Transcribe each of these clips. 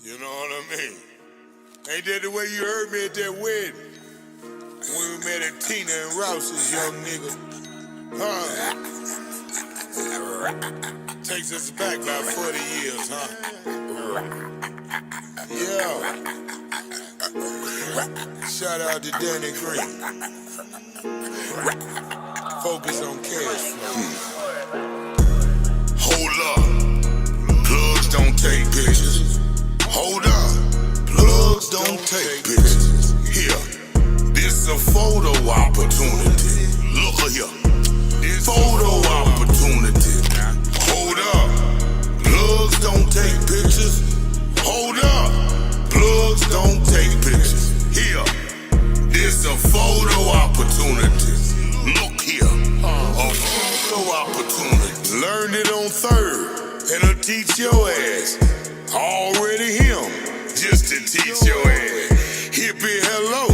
You know what I mean? Ain't that the way you heard me at that wedding? When we met at Tina and Rouse's, young nigga. Huh? Takes us back about 40 years, huh? Yeah. Shout out to Danny Green. Focus on cash flow. Hold up. Plugs don't take pictures. Hold up. Plugs don't take pictures. Here. This a photo opportunity. Look here. This photo opportunity. Hold up. Plugs don't take pictures. Hold up. Plugs don't take pictures. Here. This a photo opportunity. Look here. A photo opportunity. Learned it on third. And I'll teach your ass. Already him. Just to teach your ass. Hippie, hello.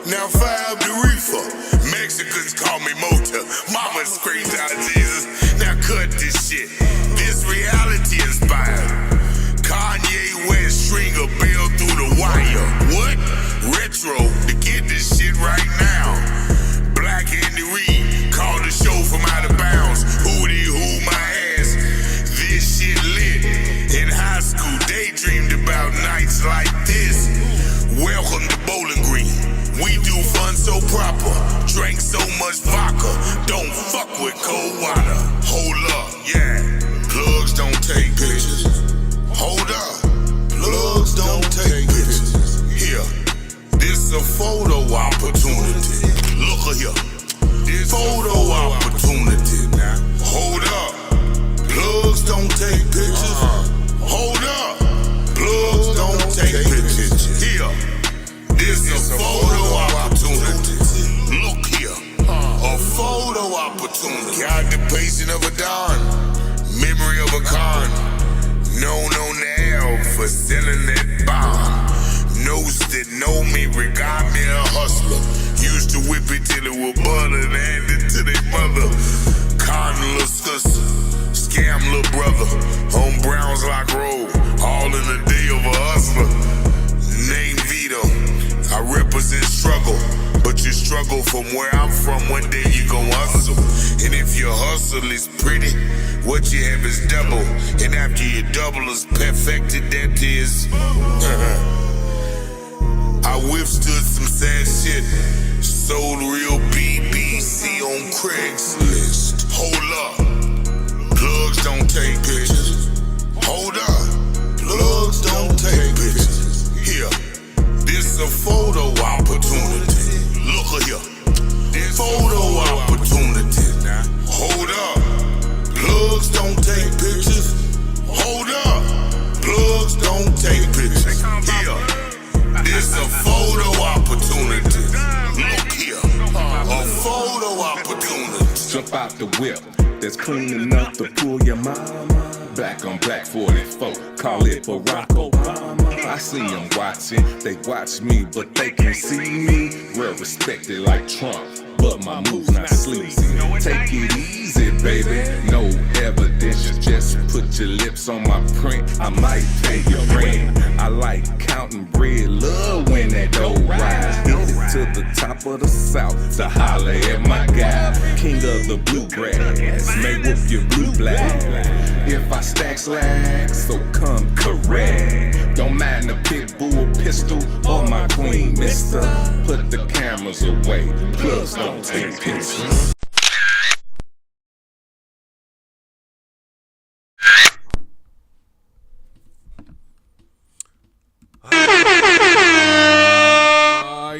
Now fire up the reefer. Mexicans call me Mota. Mama screams out Jesus. Now cut this shit. This reality inspired. Kanye West string a bell through the wire. What? Retro to get this shit right now. Black Andy Reid called the show from out of bounds. Hootie hoo my ass. This shit lit. In high school, daydreamed about nights like this. Welcome to Bowling Green. We do fun so proper. Drank so much vodka. Don't fuck with cold water. Hold up, yeah. Plugs don't take pictures. Hold up. Plugs don't take pictures. Here. This a photo opportunity. Look here. This photo opportunity. Hold up. Plugs don't take pictures. Hold up. Plugs don't take pictures. Here. This a photo opportunity. Look here. A photo opportunity. Got the pacing of a Don. Memory of a con. Known on the L for selling that bomb. Knows that know me, regard me a hustler. Used to whip it till it was butter and hand it to their mother. Con little sister, scam little brother. On Browns Lock Road, all in the day of a hustler. Name Vito, I represent struggle. But you struggle from where I'm from, one day you gon' hustle. And if your hustle is pretty, what you have is double. And after your double is perfected, that is I withstood some sad shit. Sold real BBC on Craigslist. Hold up. Plugs don't take pictures. Hold up. Plugs don't take pictures. Here. This a photo opportunity. Look here. This photo opportunity. Hold up. Plugs don't take pictures. Hold up. Plugs don't take pictures. Here. This a photo opportunity. Look here. A photo opportunity. Jump out the whip. That's clean enough to fool your mama. Black on black 44. Call it Barack Obama. I see them watching. They watch me, but they can't see me. Well respected like Trump, but my move's not sleazy. Take it easy, baby. No evidence. Just put your lips on my print. I might pay your rent. I like counting bread. Love when that dough rise. Hit it to the top of the South to holler at my guy. King of the bluegrass. May whoop your blue black. If I stack slacks, so come correct. Don't mind the pit bull pistol or my queen, mister. Put the cameras away. Plugs don't take pictures.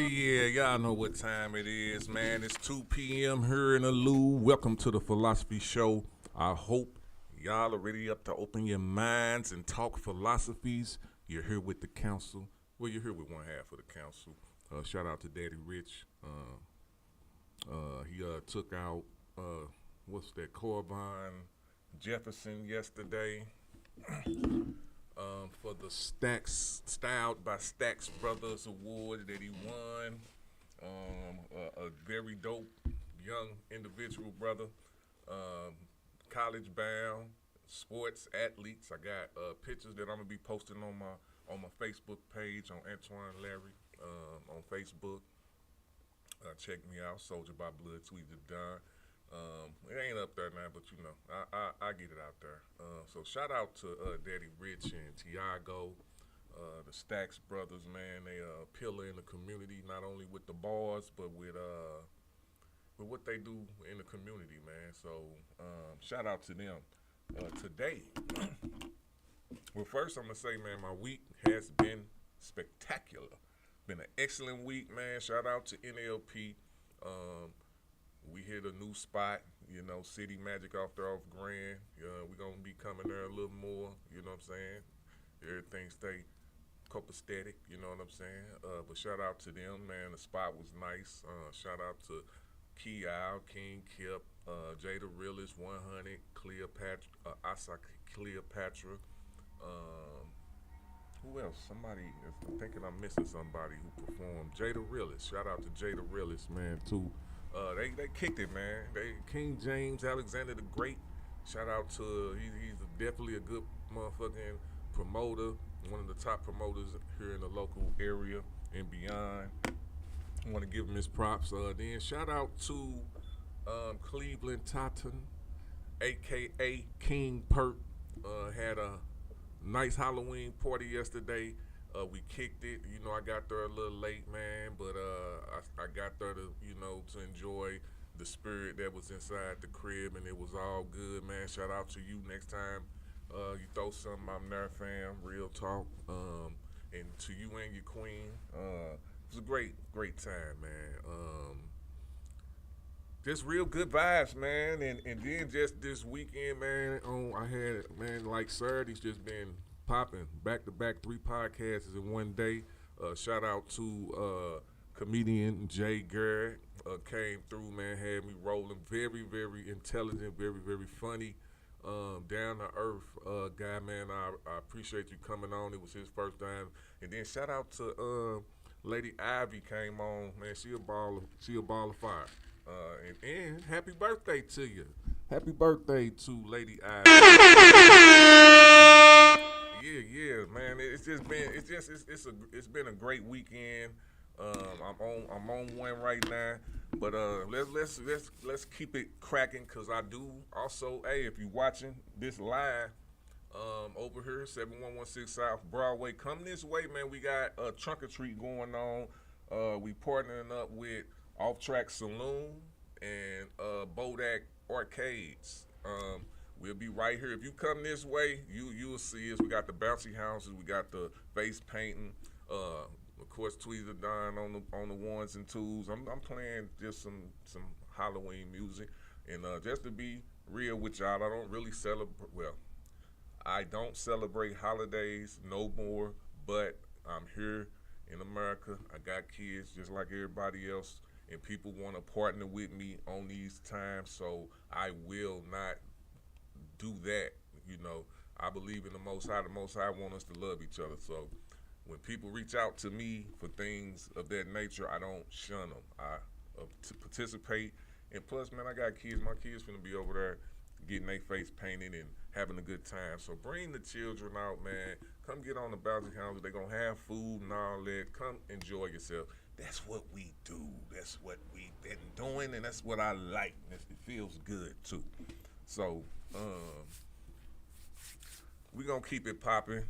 Yeah, y'all know what time it is, man. It's 2 p.m. here in the Lou. Welcome to the Philosophy Show. I hope y'all are ready up to open your minds and talk philosophies. You're here with the council. Well, you're here with one half of the council. Shout out to Daddy Rich. He took out, what's that, Corbin Jefferson yesterday. For the Styled by Stacks Brothers Award that he won. A very dope young individual brother, college bound, sports athletes. I got pictures that I'm gonna be posting on my Facebook page on Antoine Larry on Facebook. Check me out, Soldier by Blood, Tweezer Don. It ain't up there now, but you know, I get it out there. So shout out to Daddy Rich and Tiago, the Stacks brothers, man. They a pillar in the community, not only with the bars, but with what they do in the community, man. So shout out to them. Today, well, first I'm gonna say, man, my week has been spectacular. Been an excellent week, man. Shout out to NLP. We hit a new spot, you know, City Magic off Grand. We're going to be coming there a little more, you know what I'm saying? Everything stay copacetic, you know what I'm saying? But shout out to them, man. The spot was nice. Shout out to Key Al, King Kip, Jada Realist, 100, Cleopatra, Asa Cleopatra. Who else? Somebody, I'm thinking I'm missing somebody who performed. Jada Realist. Shout out to Jada Realist, man, too. They kicked it, man. King James Alexander the Great. Shout out to, he's definitely a good motherfucking promoter. One of the top promoters here in the local area and beyond. I want to give him his props. Then shout out to Cleveland Totten, a.k.a. King Perk. Had a nice Halloween party yesterday. We kicked it. You know, I got there a little late, man, but I got there to, you know, to enjoy the spirit that was inside the crib, and it was all good, man. Shout out to you. Next time you throw something, I'm there, fam. Real talk. And to you and your queen, it was a great time, man. Just real good vibes, man. And then just this weekend, man, I had, man, like Saturday's just been popping. Back-to-back 3 podcasts in one day. Shout out to comedian Jay Garrett. Came through, man, had me rolling. Very, very intelligent, very, very funny. Down to earth guy, man. I appreciate you coming on. It was his first time. And then shout out to Lady Ivy came on, man. She a ball of fire. And happy birthday to you. Happy birthday to Lady Ivy. Yeah, man. It's been a great weekend. I'm on one right now, but let's keep it cracking, cause I do also. Hey, if you watching this live, over here 7116 South Broadway, come this way, man. We got a trunk or treat going on. We partnering up with Off Track Saloon and Bodak Arcades. We'll be right here. If you come this way, you'll see us. We got the bouncy houses. We got the face painting. Of course, Tweezer Don on the ones and twos. I'm playing just some Halloween music, and just to be real with y'all, I don't really celebrate. Well, I don't celebrate holidays no more. But I'm here in America. I got kids just like everybody else, and people want to partner with me on these times. So I will not do that. You know, I believe in the Most High. The Most High want us to love each other. So when people reach out to me for things of that nature, I don't shun them. I participate. And plus, man, I got kids. My kids finna be over there getting their face painted and having a good time. So bring the children out, man. Come get on the bouncy house. They're going to have food and all that. Come enjoy yourself. That's what we do. That's what we've been doing, and that's what I like. It feels good, too. So, we're going to keep it popping.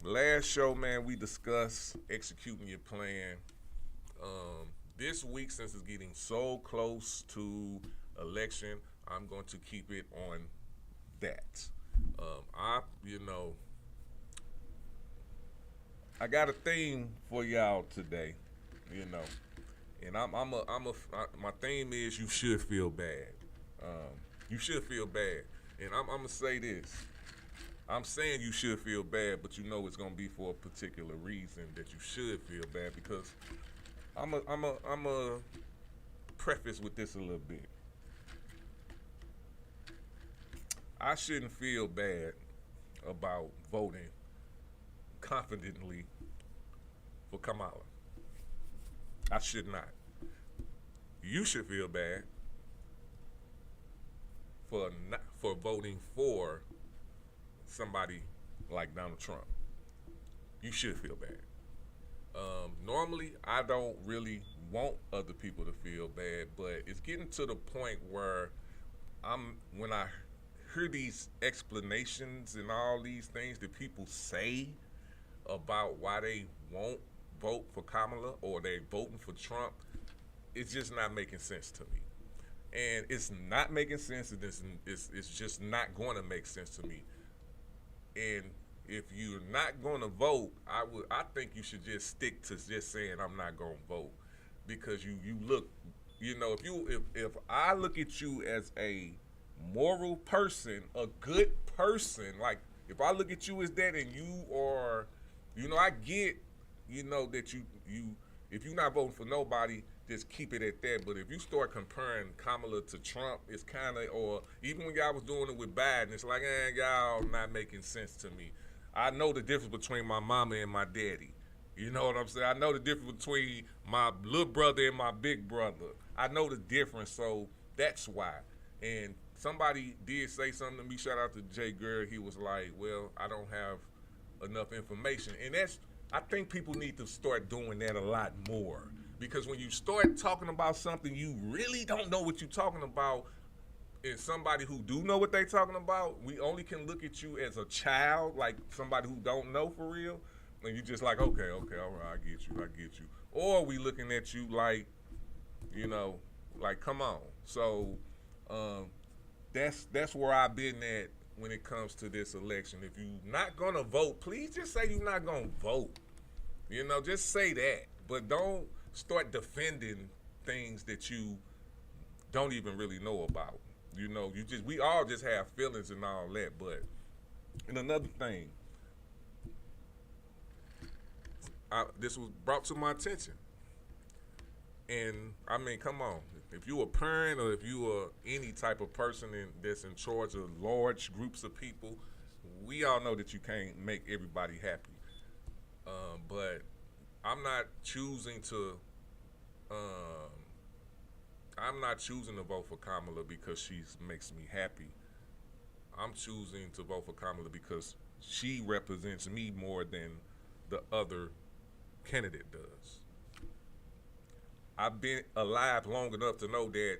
Last show, man, we discussed executing your plan. This week, since it's getting so close to election, I'm going to keep it on that. I got a theme for y'all today, you know, and my theme is you should feel bad. You should feel bad, and I'm gonna say this. I'm saying you should feel bad, but you know it's gonna be for a particular reason that you should feel bad, because I'm a preface with this a little bit. I shouldn't feel bad about voting confidently for Kamala. I should not. You should feel bad for voting for somebody like Donald Trump, you should feel bad. Normally, I don't really want other people to feel bad, but it's getting to the point where when I hear these explanations and all these things that people say about why they won't vote for Kamala or they voting for Trump, it's just not making sense to me. And it's not making sense, and it's just not going to make sense to me. And if you're not going to vote, I think you should just stick to just saying I'm not going to vote, because you look, if I look at you as a moral person, a good person, like if I look at you as that, and you are, I get, that you if you're not voting for nobody, just keep it at that. But if you start comparing Kamala to Trump, it's kind of, or even when y'all was doing it with Biden, it's like, y'all not making sense to me. I know the difference between my mama and my daddy. You know what I'm saying? I know the difference between my little brother and my big brother. I know the difference, so that's why. And somebody did say something to me, shout out to Jay Gurr. He was like, well, I don't have enough information. And I think people need to start doing that a lot more. Because when you start talking about something you really don't know what you're talking about, and somebody who do know what they talking about, we only can look at you as a child, like somebody who don't know for real, and you just like, okay, all right, I get you. Or we looking at you like, like, come on. So that's where I've been at when it comes to this election. If you're not gonna vote, please just say you're not gonna vote. Just say that, but don't start defending things that you don't even really know about. We all just have feelings and all that. But, and another thing, this was brought to my attention. And I mean, come on, if you a parent or if you are any type of person that's in charge of large groups of people, we all know that you can't make everybody happy. But I'm not choosing to vote for Kamala because she makes me happy. I'm choosing to vote for Kamala because she represents me more than the other candidate does. I've been alive long enough to know that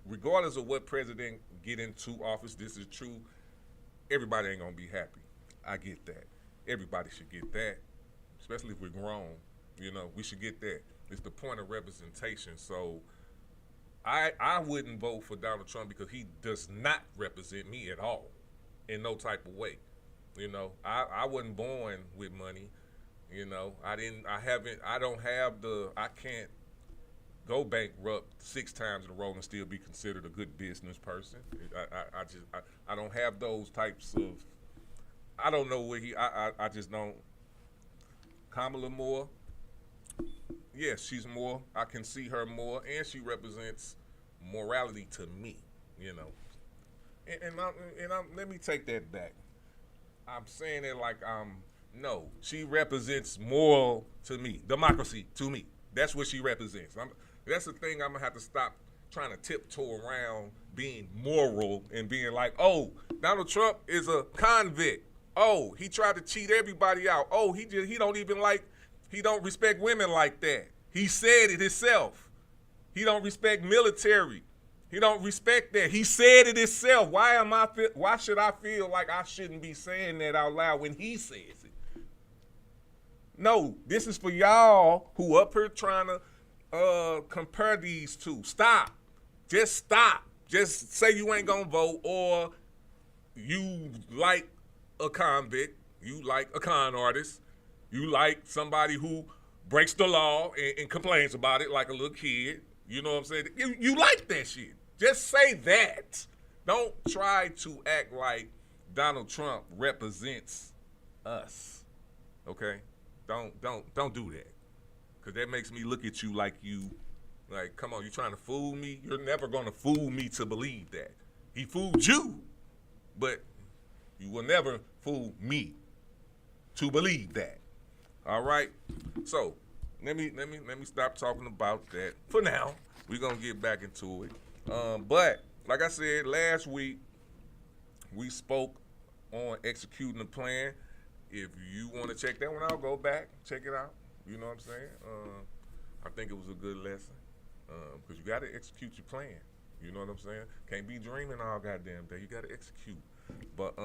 regardless of what president get into office, this is true, everybody ain't gonna be happy. I get that. Everybody should get that, especially if we're grown. We should get that. It's the point of representation. So I wouldn't vote for Donald Trump because he does not represent me at all in no type of way. I wasn't born with money. I can't go bankrupt 6 times in a row and still be considered a good business person. I don't have those types of, I don't know where I just don't. Kamala Moore, yes, she's more. I can see her more, and she represents morality to me. Let me take that back. I'm saying it like no, she represents moral to me, democracy to me. That's what she represents. That's the thing I'm gonna have to stop trying to tiptoe around being moral and being like, oh, Donald Trump is a convict. Oh, he tried to cheat everybody out. Oh, he don't respect women like that. He said it himself. He don't respect military. He don't respect that. He said it himself. Why should I feel like I shouldn't be saying that out loud when he says it? No, this is for y'all who up here trying to compare these two. Stop. Just stop. Just say you ain't gonna vote, or you like a convict, you like a con artist, you like somebody who breaks the law and complains about it like a little kid. You know what I'm saying? You like that shit. Just say that. Don't try to act like Donald Trump represents us. Okay? Don't do that. Because that makes me look at you like, come on, you trying to fool me? You're never going to fool me to believe that. He fooled you, but you will never fool me to believe that. All right? So, let me stop talking about that for now. We're going to get back into it. But, like I said, last week, we spoke on executing the plan. If you want to check that one out, go back, check it out. You know what I'm saying? I think it was a good lesson because you got to execute your plan. You know what I'm saying? Can't be dreaming all goddamn day. You got to execute. But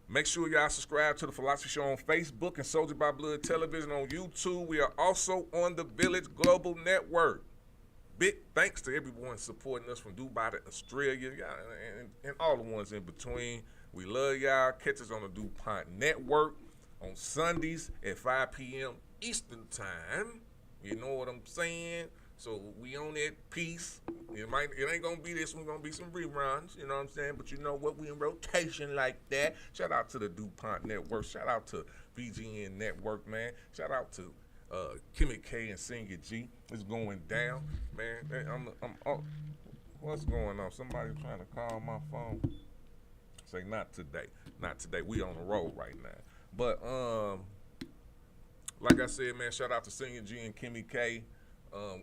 make sure y'all subscribe to the Philosofee Show on Facebook and Soldier by Blood Television on YouTube. We are also on the Village Global Network. Big thanks to everyone supporting us from Dubai to Australia, and all the ones in between. We love y'all. Catch us on the DuPont Network on Sundays at 5 p.m. Eastern Time. You know what I'm saying? So we on that piece. It ain't gonna be this one, gonna be some reruns, you know what I'm saying? But you know what, we in rotation like that. Shout out to the DuPont Network. Shout out to VGN Network, man. Shout out to Kimmy K and Senior G. It's going down, man. What's going on? Somebody trying to call my phone. Say not today. Not today. We on the road right now. But like I said, man, shout out to Senior G and Kimmy K.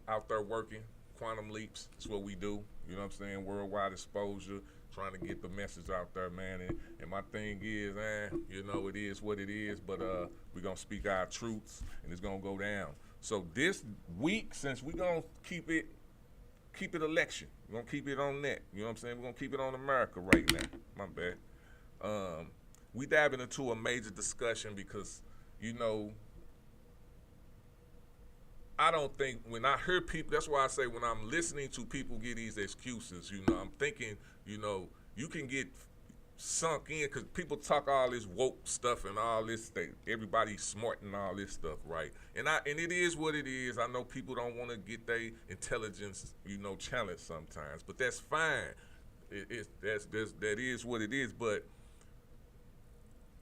Out there working, quantum leaps. That's what we do. You know what I'm saying? Worldwide exposure, trying to get the message out there, man. And my thing is, you know, it is what it is, but we're going to speak our truths, and it's going to go down. So this week, since we're going to keep it election, we're going to keep it on that. You know what I'm saying? We're going to keep it on America right now. My bad. We diving into a major discussion because, you know, I don't think when I hear people, that's why I say when I'm listening to people give these excuses, you know, I'm thinking, you know, you can get sunk in because people talk all this woke stuff and all this stuff. Everybody's smart and all this stuff, right? And it is what it is. I know people don't want to get their intelligence, you know, challenged sometimes, but that's fine. That is what it is. But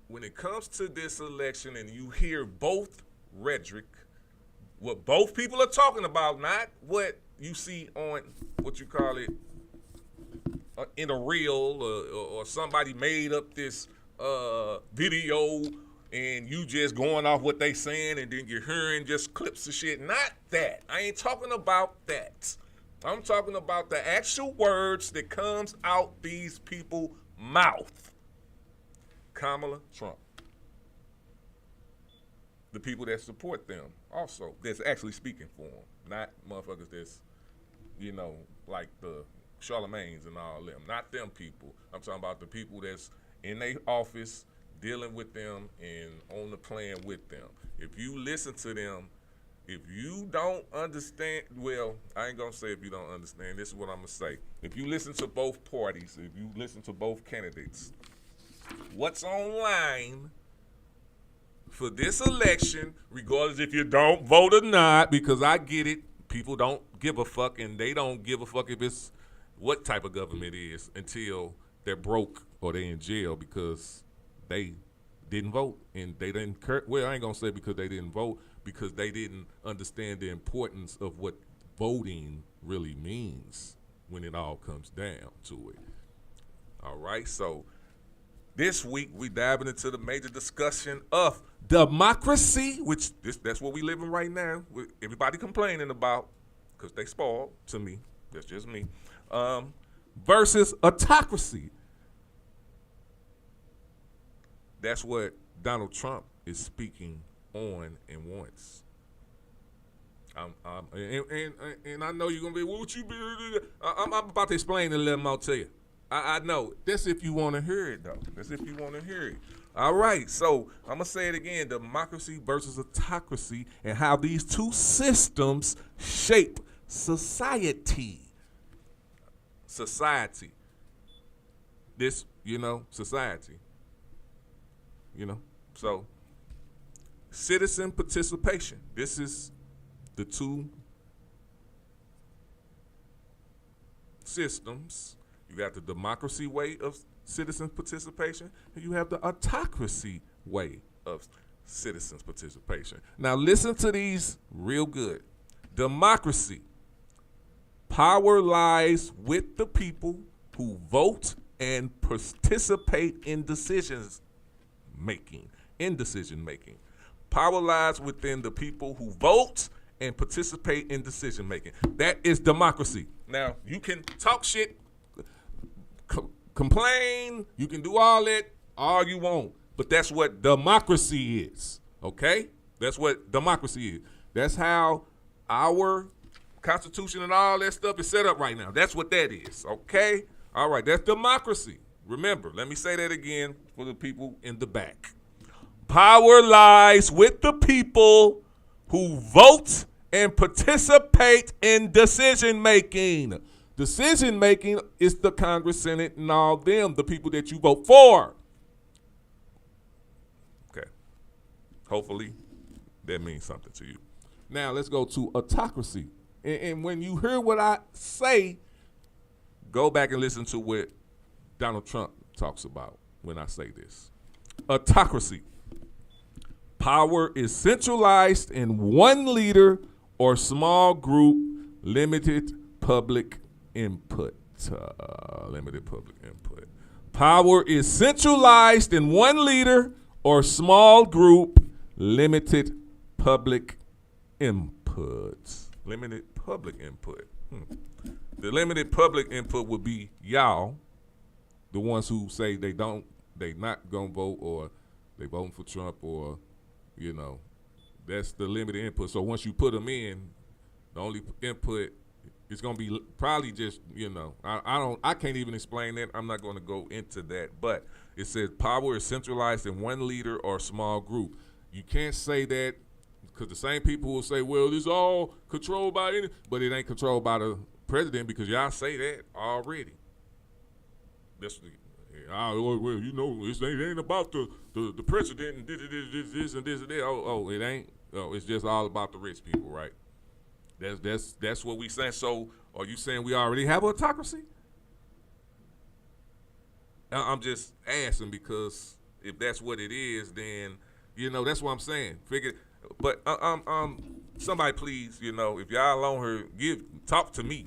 when it comes to this election and you hear both rhetoric, what both people are talking about, not what you see on, what you call it, in a reel or somebody made up this video and you just going off what they saying and then you're hearing just clips of shit. Not that. I ain't talking about that. I'm talking about the actual words that comes out these people's mouth. Kamala, Trump. The people that support them also, that's actually speaking for them, not motherfuckers that's, you know, like the Charlemagne's and all them. Not them people. I'm talking about the people that's in their office dealing with them and on the plan with them. If you listen to them, if you don't understand, well, I ain't gonna say if you don't understand, this is what I'm gonna say. If you listen to both parties, if you listen to both candidates, what's online for this election, regardless if you don't vote or not, because I get it, people don't give a fuck, and they don't give a fuck if it's what type of government it is until they're broke or they're in jail because they didn't vote and they didn't well, I ain't gonna say because they didn't vote, because they didn't understand the importance of what voting really means when it all comes down to it. All right, so this week we diving into the major discussion of democracy, which that's what we living right now. With everybody complaining about because they spoiled. To me, that's just me. Versus autocracy. That's what Donald Trump is speaking on and wants. And I know you're gonna be, what you be? I'm about to explain and let them all tell you. I know. That's if you want to hear it, though. That's if you want to hear it. All right. So I'm going to say it again. Democracy versus autocracy and how these two systems shape society. Society. This, you know, society. You know. So citizen participation. This is the two systems. You got the democracy way of citizen participation, and you have the autocracy way of citizens participation. Now listen to these real good. Democracy. Power lies with the people who vote and participate in decision making. Power lies within the people who vote and participate in decision making. That is democracy. Now, you can talk shit, complain. You can do all that, all you want. But that's what democracy is, okay? That's what democracy is. That's how our Constitution and all that stuff is set up right now. That's what that is, okay? All right, that's democracy. Remember, let me say that again for the people in the back. Power lies with the people who vote and participate in decision making. Decision making is the Congress, Senate, and all them, the people that you vote for. Okay. Hopefully that means something to you. Now let's go to autocracy. And when you hear what I say, go back and listen to what Donald Trump talks about when I say this. Autocracy. Power is centralized in one leader or small group, limited public input. Limited public input. Power is centralized in one leader or small group, limited public input. Limited public input. The limited public input would be y'all, the ones who say they not gonna vote, or they voting for Trump, or that's the limited input. So once you put them in, the only input is gonna be probably just I can't even explain that. I'm not gonna go into that, but it says power is centralized in one leader or small group. You can't say that, because the same people will say, well, it's all controlled by but it ain't controlled by the president, because y'all say that already. That's it ain't about the president and this and that. Oh, it ain't. Oh, it's just all about the rich people, right? That's what we saying. So, are you saying we already have autocracy? I'm just asking, because if that's what it is, then that's what I'm saying. But somebody please, if y'all on here, talk to me,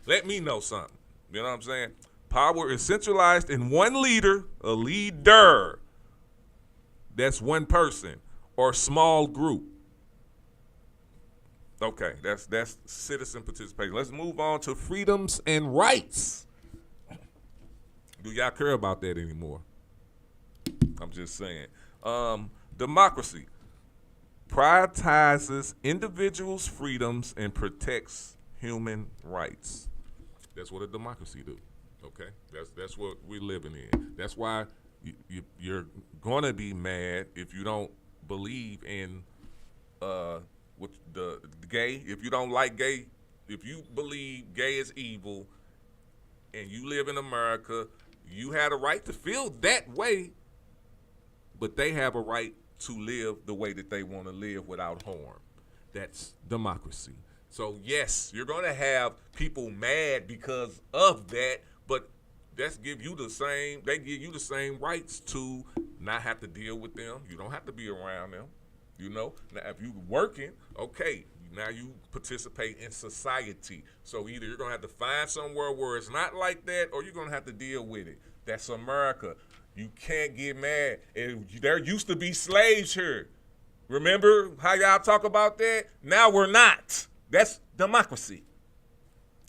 let me know something. You know what I'm saying? Power is centralized in one leader, a leader. That's one person or small group. Okay, that's citizen participation. Let's move on to freedoms and rights. Do y'all care about that anymore? I'm just saying. Democracy prioritizes individuals' freedoms and protects human rights. That's what a democracy do. Okay, that's what we're living in. That's why you're gonna be mad if you don't believe in with the gay. If you don't like gay, if you believe gay is evil, and you live in America, you had a right to feel that way, but they have a right to live the way that they want to live without harm. That's democracy. So yes, you're gonna have people mad because of that, but they give you the same rights to not have to deal with them. You don't have to be around them. Now if you're working, okay, now you participate in society. So either you're gonna have to find somewhere where it's not like that, or you're gonna have to deal with it. That's America. You can't get mad. There used to be slaves here. Remember how y'all talk about that? Now we're not. That's democracy.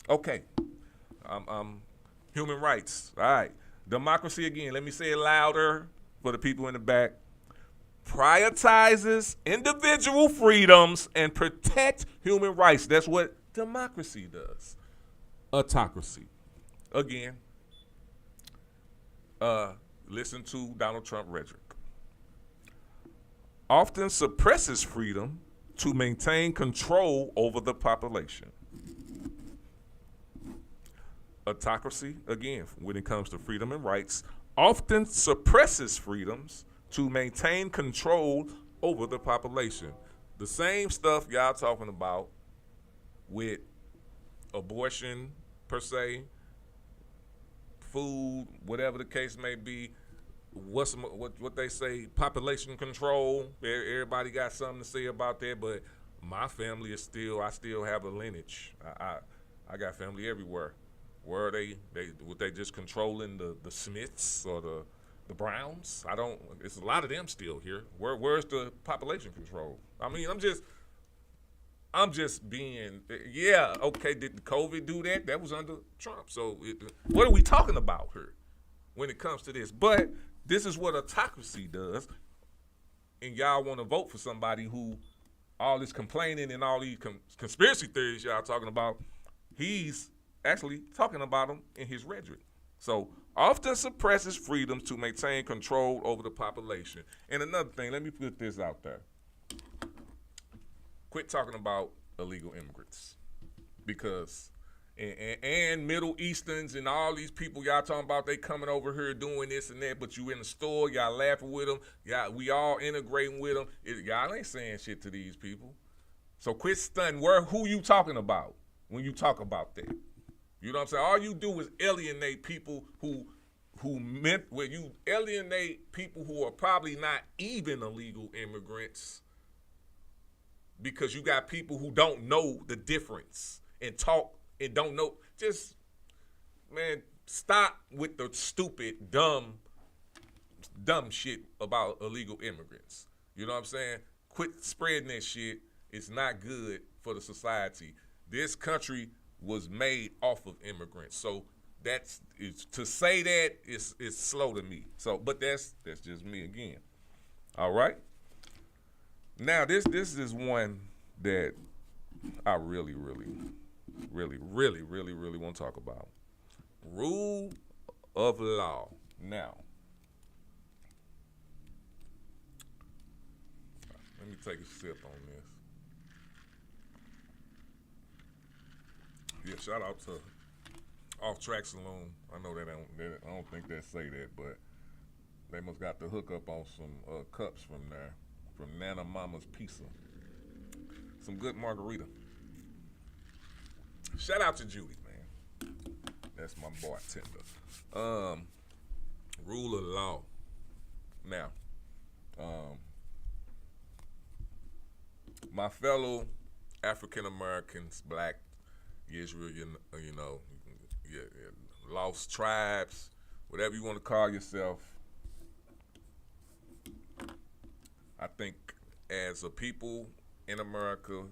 Okay. Human rights. All right. Democracy again. Let me say it louder for the people in the back. Prioritizes individual freedoms and protects human rights. That's what democracy does. Autocracy. Again. Listen to Donald Trump rhetoric. Often suppresses freedom to maintain control over the population. Autocracy, again, when it comes to freedom and rights, often suppresses freedoms to maintain control over the population. The same stuff y'all talking about with abortion, per se, food, whatever the case may be. What they say, population control. Everybody got something to say about that, but my family is I still have a lineage. I got family everywhere. Where they just controlling the Smiths or the Browns? It's a lot of them still here. Where's the population control? I mean, I'm just being, yeah, okay, did COVID do that? That was under Trump. So what are we talking about here when it comes to this? But this is what autocracy does. And y'all want to vote for somebody who all this complaining and all these conspiracy theories y'all talking about, he's actually talking about them in his rhetoric. So often suppresses freedoms to maintain control over the population. And another thing, let me put this out there. Quit talking about illegal immigrants, because and Middle Easterns and all these people y'all talking about, they coming over here doing this and that, but you in the store, y'all laughing with them, we all integrating with them. Y'all ain't saying shit to these people. So quit stunting. Who you talking about when you talk about that? You know what I'm saying? All you do is alienate people who you alienate people who are probably not even illegal immigrants, because you got people who don't know the difference and talk and don't know. Just, man, stop with the stupid, dumb shit about illegal immigrants. You know what I'm saying? Quit spreading that shit. It's not good for the society. This country was made off of immigrants. So to say that is slow to me. So, but that's just me again. All right. Now this is one that I really want to talk about. Rule of law. Now, let me take a sip on this. Yeah, shout out to Off Track Saloon. I know I don't think they say that, but they must got the hook up on some cups from there, from Nana Mama's Pizza. Some good margarita. Shout out to Judy, man. That's my bartender. Rule of law. Now, my fellow African Americans, black, Israel, lost tribes, whatever you want to call yourself. I think as a people in America,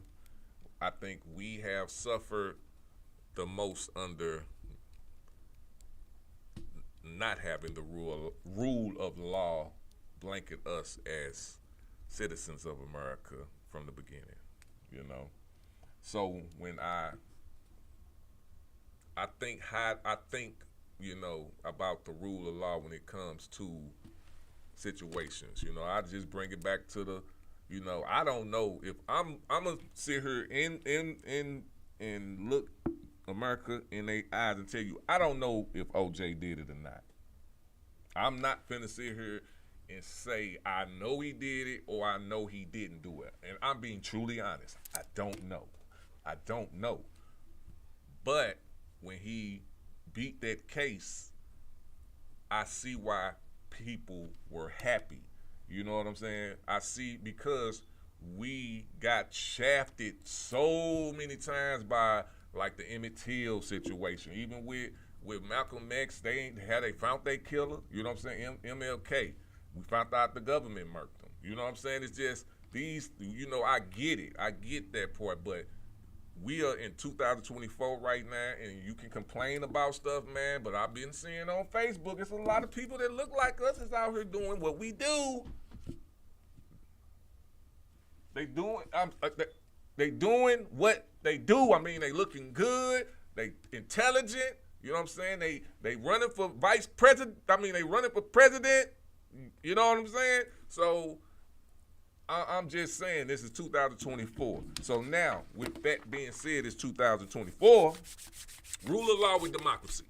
I think we have suffered the most under not having the rule of law blanket us as citizens of America from the beginning, So when I think about the rule of law when it comes to situations. I just bring it back to the, I don't know if I'm gonna sit here and look America in their eyes and tell you I don't know if OJ did it or not. I'm not finna sit here and say I know he did it or I know he didn't do it. And I'm being truly honest. I don't know. But when he beat that case, I see why people were happy. You know what I'm saying? I see, because we got shafted so many times by like the Emmett Till situation. Even with Malcolm X, they found their killer. You know what I'm saying? MLK. We found out the government murked them. You know what I'm saying? It's just these, I get it. I get that part, but we are in 2024 right now, and you can complain about stuff, man, but I've been seeing on Facebook, it's a lot of people that look like us is out here doing what we do. They doing what they do. I mean, they looking good. They intelligent. You know what I'm saying? They running for vice president. I mean, they running for president. You know what I'm saying? So I'm just saying this is 2024. So now, with that being said, it's 2024. Rule of law with democracy.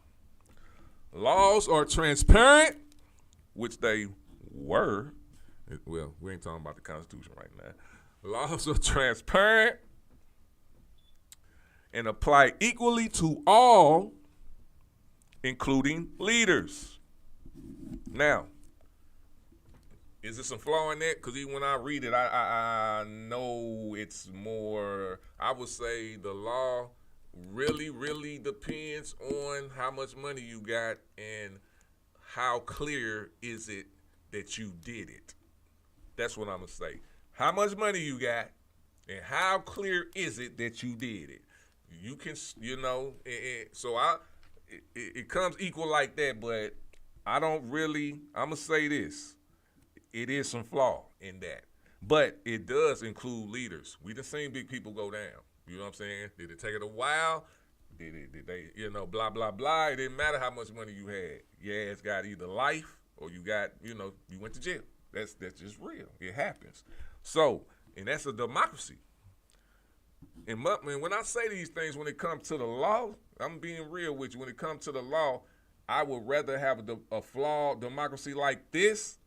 Laws are transparent, which they were. Well, we ain't talking about the Constitution right now. Laws are transparent and apply equally to all, including leaders. Now, is there some flaw in that? Because even when I read it, I know it's more, I would say the law really, really depends on how much money you got and how clear is it that you did it. That's what I'm going to say. How much money you got And how clear is it that you did it? You can, so it comes equal like that, but I don't really, I'm going to say this. It is some flaw in that. But it does include leaders. We done seen big people go down. You know what I'm saying? Did it take it a while? Did they, blah, blah, blah. It didn't matter how much money you had. Your ass got either life or you got, you went to jail. That's just real. It happens. So, and that's a democracy. And when I say these things, when it comes to the law, I'm being real with you. When it comes to the law, I would rather have a flawed democracy like this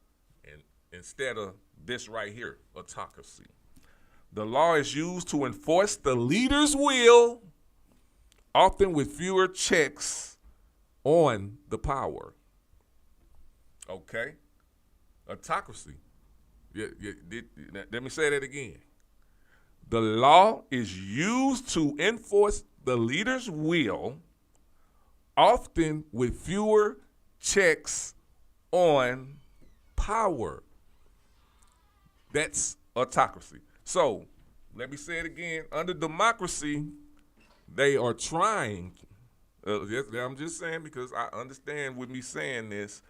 instead of this right here, autocracy. The law is used to enforce the leader's will, often with fewer checks on the power. Okay? Autocracy. Let me say that again. The law is used to enforce the leader's will, often with fewer checks on power. That's autocracy. So, let me say it again. Under democracy, they are trying, I'm just saying because I understand with me saying this,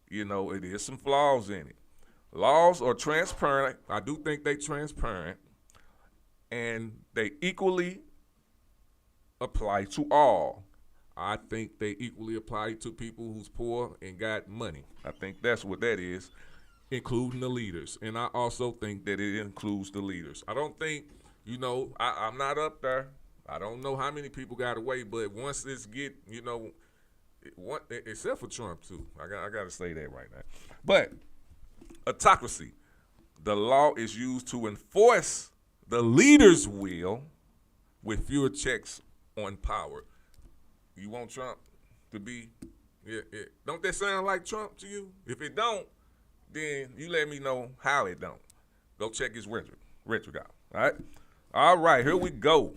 it is some flaws in it. Laws are transparent. I do think they transparent. And they equally apply to all. I think they equally apply to people who's poor and got money. I think that's what that is, including the leaders. And I also think that it includes the leaders. I don't think, I'm not up there. I don't know how many people got away, but once this get, except for Trump too. I got to say that right now. But autocracy, the law is used to enforce the leader's will with fewer checks on power. You want Trump to be, don't that sound like Trump to you? If it don't, then you let me know how it don't. Go check his rhetoric out. All right, here we go.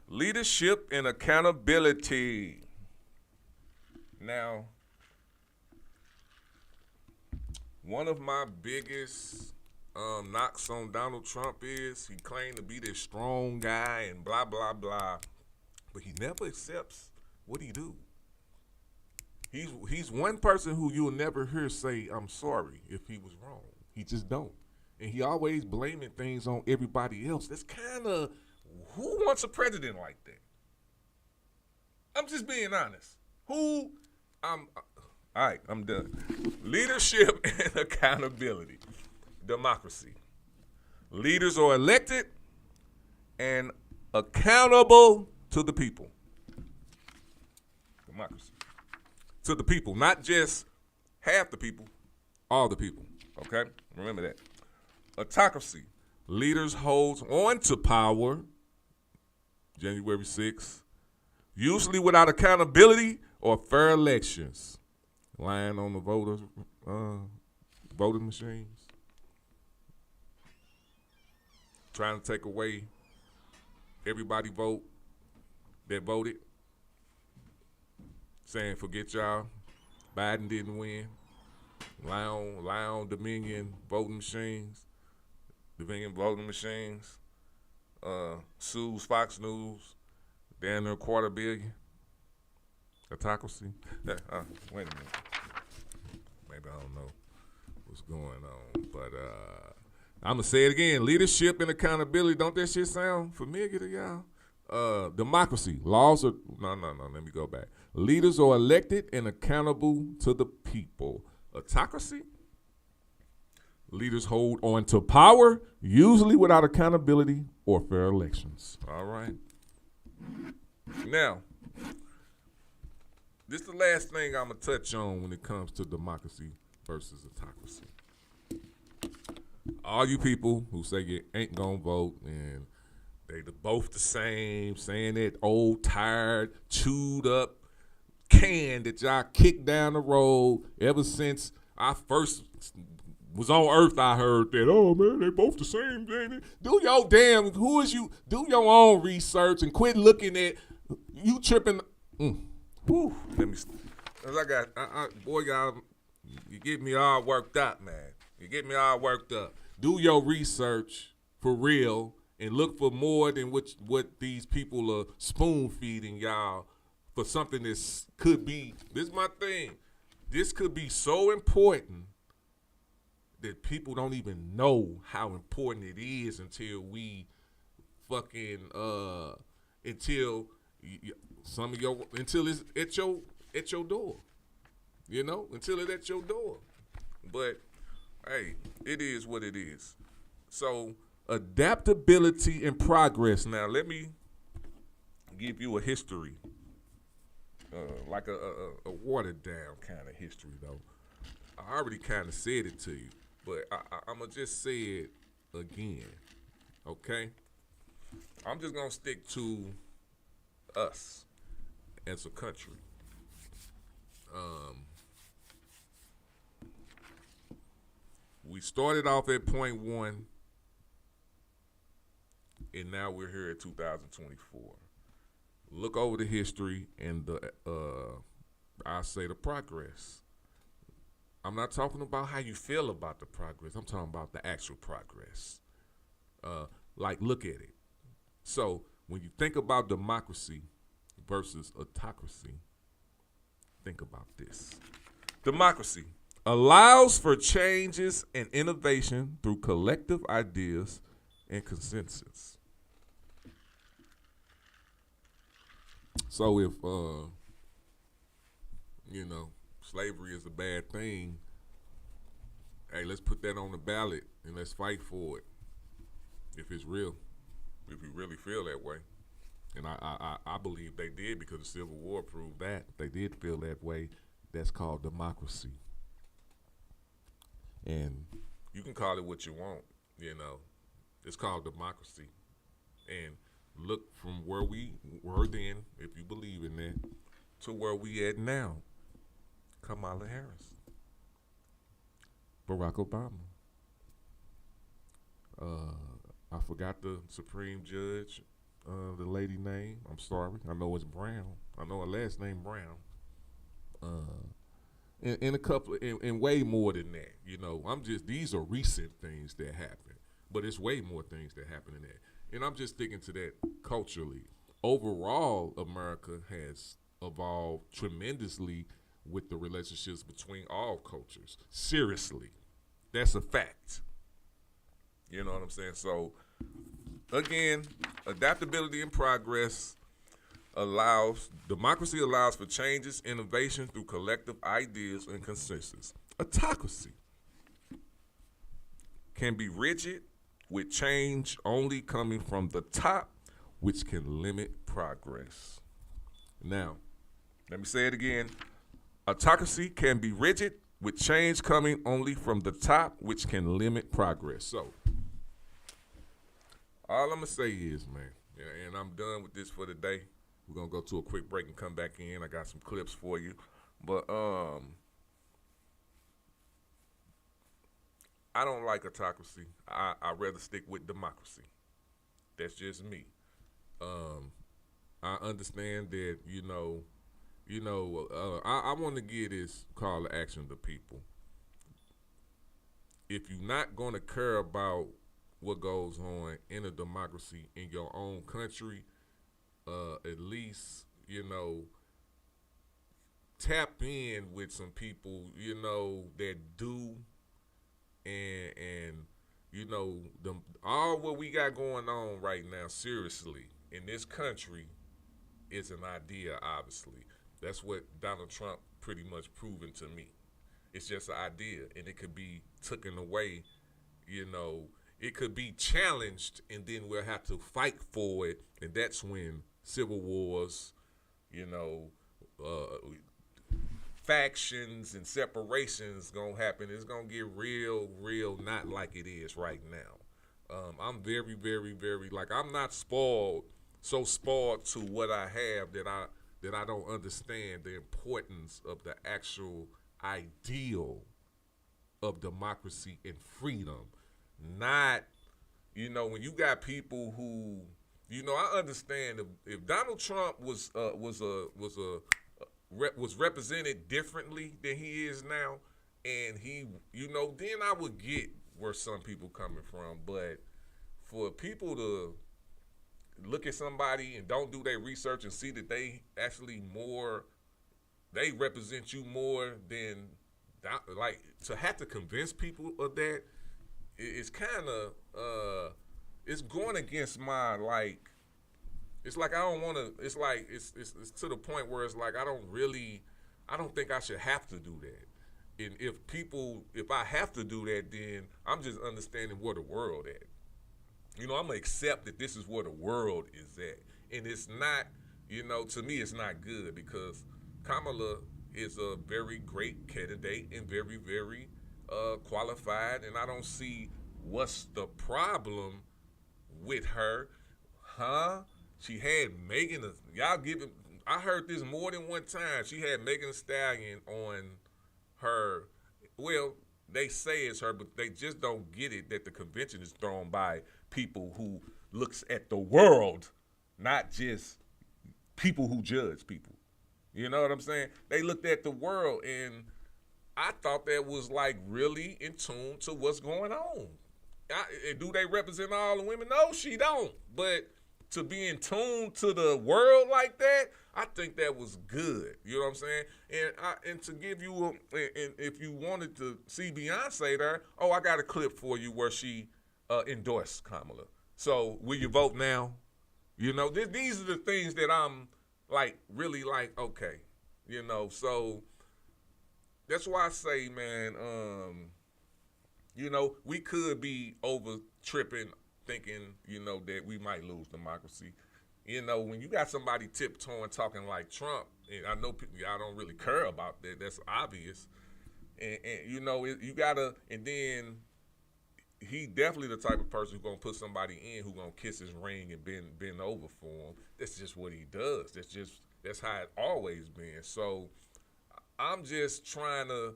Leadership and accountability. Now, one of my biggest knocks on Donald Trump is he claimed to be this strong guy and blah, blah, blah. But he never accepts what he do. He's one person who you'll never hear say, I'm sorry if he was wrong. He just don't. And he always blaming things on everybody else. That's kind of, who wants a president like that? I'm just being honest. All right, I'm done. Leadership and accountability. Democracy. Leaders are elected and accountable to the people. Democracy. To the people, not just half the people, all the people. Okay? Remember that. Autocracy. Leaders hold on to power, January 6th, usually without accountability or fair elections. Lying on the voting machines. Trying to take away everybody vote that voted. Saying, forget y'all, Biden didn't win. Lie on Dominion voting machines. Sues Fox News. Down there $250 million. Autocracy. Wait a minute. Maybe I don't know what's going on. But I'm going to say it again. Leadership and accountability. Don't that shit sound familiar to y'all? Democracy. Laws are, no, let me go back. Leaders are elected and accountable to the people. Autocracy. Leaders hold on to power, usually without accountability or fair elections. All right. Now, this is the last thing I'm going to touch on when it comes to democracy versus autocracy. All you people who say you ain't going to vote and they both the same, saying that old, tired, chewed up can that y'all kicked down the road ever since I first was on Earth. I heard that, oh man, they both the same thing. Do your damn, who is you? Do your own research and quit looking at you tripping. Whew. Let me, boy, y'all, you get me all worked up, man. You get me all worked up. Do your research for real and look for more than what these people are spoon feeding y'all for something that could be. This is my thing. This could be so important that people don't even know how important it is until we fucking until some of your until it's at your door. You know, until it's at your door. But hey, it is what it is. So adaptability and progress. Now let me give you a history, like a watered down kind of history though. I already kind of said it to you, but I'm gonna just say it again. Okay, I'm just gonna stick to us as a country. We started off at point one, and now we're here at 2024. Look over the history and I say the progress. I'm not talking about how you feel about the progress. I'm talking about the actual progress. Like, look at it. So when you think about democracy versus autocracy, think about this. Democracy allows for changes and innovation through collective ideas and consensus. So if, slavery is a bad thing, hey, let's put that on the ballot and let's fight for it. If it's real, if you really feel that way. And I believe they did, because the Civil War proved that. They did feel that way. That's called democracy. And you can call it what you want, It's called democracy. And look from where we were then, if you believe in that, to where we at now. Kamala Harris. Barack Obama. I forgot the Supreme Judge, the lady name. I'm sorry. I know it's Brown. I know her last name Brown. And a couple, and way more than that. These are recent things that happen, but it's way more things that happen than that. And I'm just sticking to that culturally. Overall, America has evolved tremendously with the relationships between all cultures. Seriously. That's a fact. You know what I'm saying? So, again, adaptability and progress democracy allows for changes, innovation through collective ideas and consensus. Autocracy can be rigid, with change only coming from the top, which can limit progress. Now, let me say it again. Autocracy can be rigid, with change coming only from the top, which can limit progress. So, all I'm going to say is, man, and I'm done with this for the day. We're going to go to a quick break and come back in. I got some clips for you. But I don't like autocracy. I'd rather stick with democracy. That's just me. I understand that, I want to give this call to action to people. If you're not going to care about what goes on in a democracy in your own country, at least, tap in with some people, that do, and all what we got going on right now, seriously, in this country is an idea, obviously. That's what Donald Trump pretty much proven to me. It's just an idea, and it could be taken away, It could be challenged, and then we'll have to fight for it, and that's when civil wars, factions and separations gonna happen. It's gonna get real not like it is right now. I'm very, very, very, I'm not so spoiled to what I have that I don't understand the importance of the actual ideal of democracy and freedom. Not, when you got people who, I understand if Donald Trump was represented differently than he is now, and he, then I would get where some people coming from. But for people to look at somebody and don't do their research and see that they actually they represent you more than, like, to have to convince people of that, it's kind of, it's going against my, like, it's like I don't want to, it's like, it's to the point where it's like I don't think I should have to do that. And if I have to do that, then I'm just understanding where the world at. I'm going to accept that this is where the world is at. And it's not, to me, it's not good because Kamala is a very great candidate and very, very qualified. And I don't see what's the problem with her. She had Megan, I heard this more than one time. She had Megan Thee Stallion on her, well, they say it's her, but they just don't get it that the convention is thrown by people who looks at the world, not just people who judge people. You know what I'm saying? They looked at the world, and I thought that was like really in tune to what's going on. Do they represent all the women? No, she don't. But to be in tune to the world like that, I think that was good. You know what I'm saying? And to give you, and if you wanted to see Beyonce there, I got a clip for you where she endorsed Kamala. So will you vote now? These are the things that I'm like really like, okay. So that's why I say, man, we could be over tripping thinking, that we might lose democracy. When you got somebody tiptoeing talking like Trump, and I know people, y'all don't really care about that. That's obvious. And you gotta, and then he definitely the type of person who's gonna put somebody in who's gonna kiss his ring and bend over for him. That's just what he does. That's how it always been. So I'm just trying to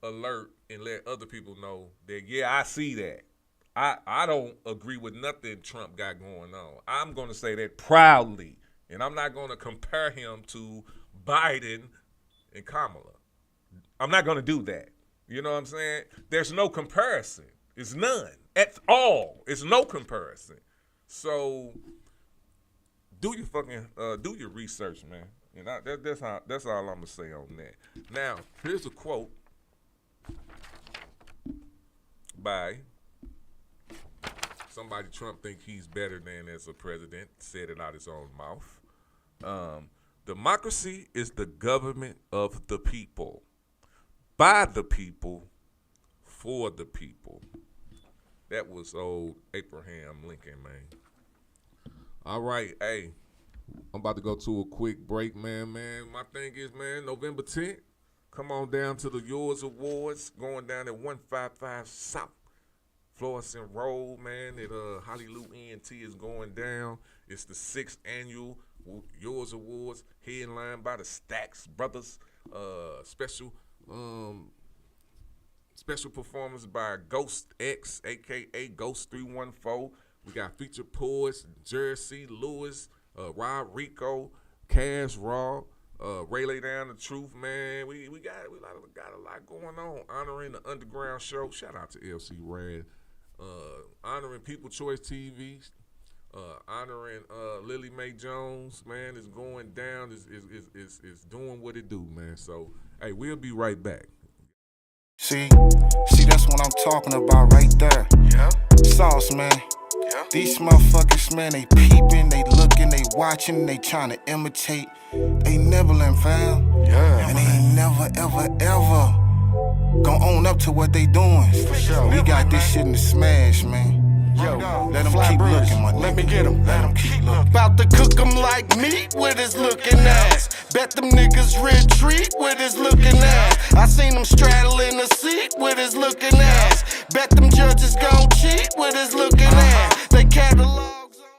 alert and let other people know that, yeah, I see that. I don't agree with nothing Trump got going on. I'm going to say that proudly, and I'm not going to compare him to Biden and Kamala. I'm not going to do that. You know what I'm saying? There's no comparison. It's none at all. It's no comparison. So do your research, man. And that's all I'm gonna say on that. Now, here's a quote by somebody Trump think he's better than as a president, said it out his own mouth. Democracy is the government of the people, by the people, for the people. That was old Abraham Lincoln, man. All right, hey, I'm about to go to a quick break, man. My thing is, man, November 10th, come on down to the Yours Awards, going down at 155 South Florissant Road, man. At Hollywood ENT is going down. It's the 6th annual Yours Awards, headlined by the Stax Brothers. Special performance by Ghost X, a.k.a. Ghost 314. We got featured poets, Jersey Lewis, Rob Rico, Cash Raw, Ray Lay Down the Truth, man. We got a lot going on. Honoring the Underground Show. Shout out to LC Rad. Honoring People Choice TV. Honoring Lily Mae Jones, man. Is going down. Is doing what it do, man. So, hey, we'll be right back. See, that's what I'm talking about right there. Yeah. Sauce, man. Yeah. These motherfuckers, man, they peeping, they looking, they watching, they trying to imitate. They nibbling, fam. Yeah. And they ain't never, ever gonna own up to what they doing. For sure. We got this shit in the smash, man. Yo, let them keep looking, my nigga. Let me get them. Let them keep looking. About to cook them like meat with his looking ass. Bet them niggas retreat with his looking ass. I seen him straddling the seat with his looking ass. Bet them judges gon' cheat with his looking ass. They catalogs on.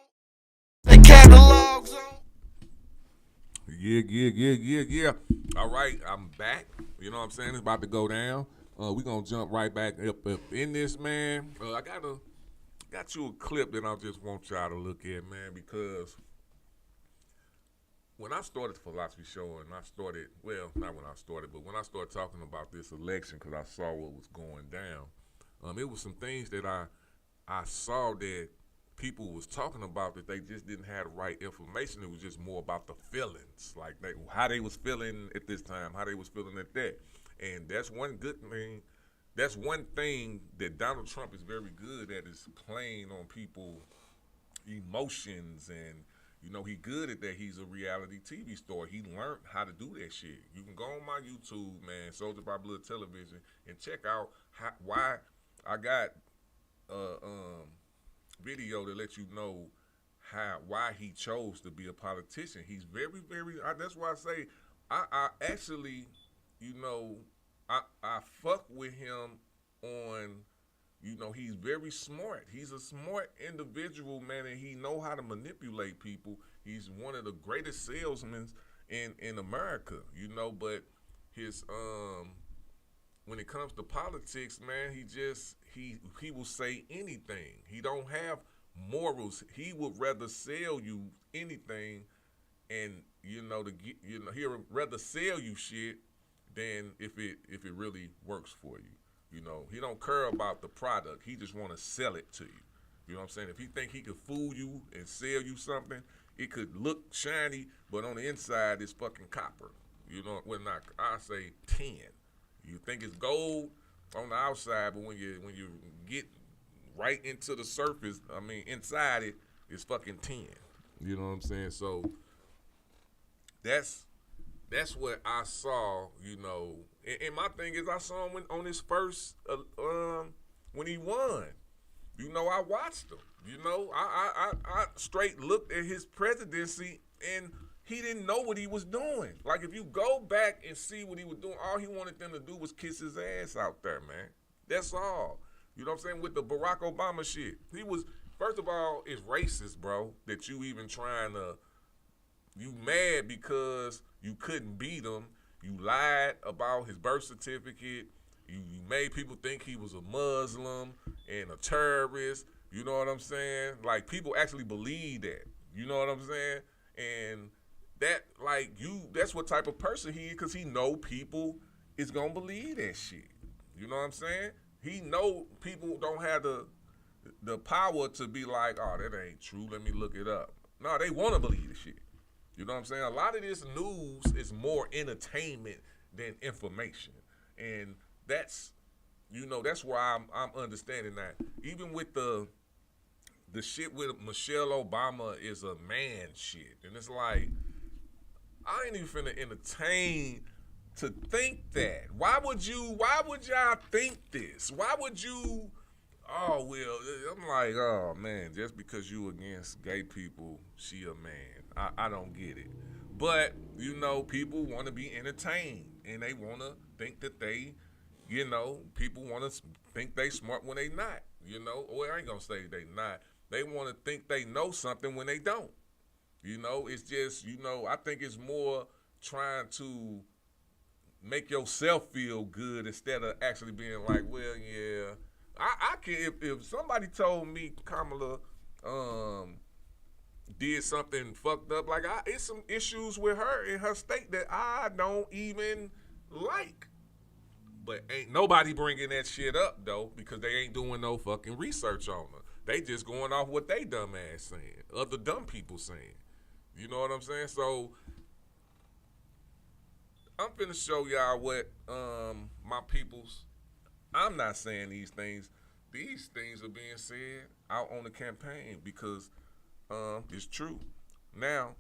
Yeah. All right, I'm back. You know what I'm saying? It's about to go down. We gonna jump right back up in this, man. I got you a clip that I just want y'all to look at, man, because when I started the Philosophy Show, and not when I started, but when I started talking about this election, because I saw what was going down, it was some things that I I saw that people was talking about that they just didn't have the right information. It was just more about the feelings, like how they was feeling at this time, how they was feeling at that. And that's one good thing. That's one thing that Donald Trump is very good at, is playing on people's emotions. And, you know, he good at that. He's a reality TV star. He learned how to do that shit. You can go on my YouTube, man, Soldier by Blood Television, and check out why I got video to let you know why he chose to be a politician. He's very, very. That's why I say I actually, you know, I fuck with him on, you know, he's very smart. He's a smart individual, man, and he know how to manipulate people. He's one of the greatest salesmen in America, you know. But his when it comes to politics, man, he will say anything. He don't have morals. He would rather sell you anything, and he'll rather sell you shit than if it really works for you. You know, he don't care about the product. He just want to sell it to you. You know what I'm saying? If he think he could fool you and sell you something, it could look shiny, but on the inside it's fucking copper. You know, I say 10. You think it's gold on the outside, but when you get right into the surface, I mean inside it's fucking 10. You know what I'm saying? So that's what I saw, you know. And my thing is, I saw him on his first when he won. You know, I watched him. You know, I straight looked at his presidency, and he didn't know what he was doing. Like, if you go back and see what he was doing, all he wanted them to do was kiss his ass out there, man. That's all. You know what I'm saying? With the Barack Obama shit. He was, first of all, it's racist, bro, that you even trying to, you mad because you couldn't beat him. You lied about his birth certificate. You made people think he was a Muslim and a terrorist. You know what I'm saying? Like, people actually believe that. You know what I'm saying? And that, like, that's what type of person he is, because he know people is going to believe that shit. You know what I'm saying? He know people don't have the power to be like, oh, that ain't true. Let me look it up. No, they want to believe the shit. You know what I'm saying? A lot of this news is more entertainment than information. And that's, you know, that's why I'm understanding that. Even with the shit with Michelle Obama is a man shit. And it's like, I ain't even finna entertain to think that. Why would y'all think this? Why would you, oh, well, I'm like, oh, man, just because you against gay people, she a man. I don't get it. But, you know, people want to be entertained, and they want to think that they, you know, people want to think they smart when they not, you know. Or I ain't going to say they not. They want to think they know something when they don't. You know, it's just, you know, I think it's more trying to make yourself feel good instead of actually being like, well, yeah. I can, if somebody told me Kamala did something fucked up, like, it's some issues with her in her state that I don't even like. But ain't nobody bringing that shit up, though, because they ain't doing no fucking research on her. They just going off what they dumb ass saying, other dumb people saying. You know what I'm saying? So I'm finna show y'all what my peoples, I'm not saying these things. These things are being said out on the campaign because it's true. Now,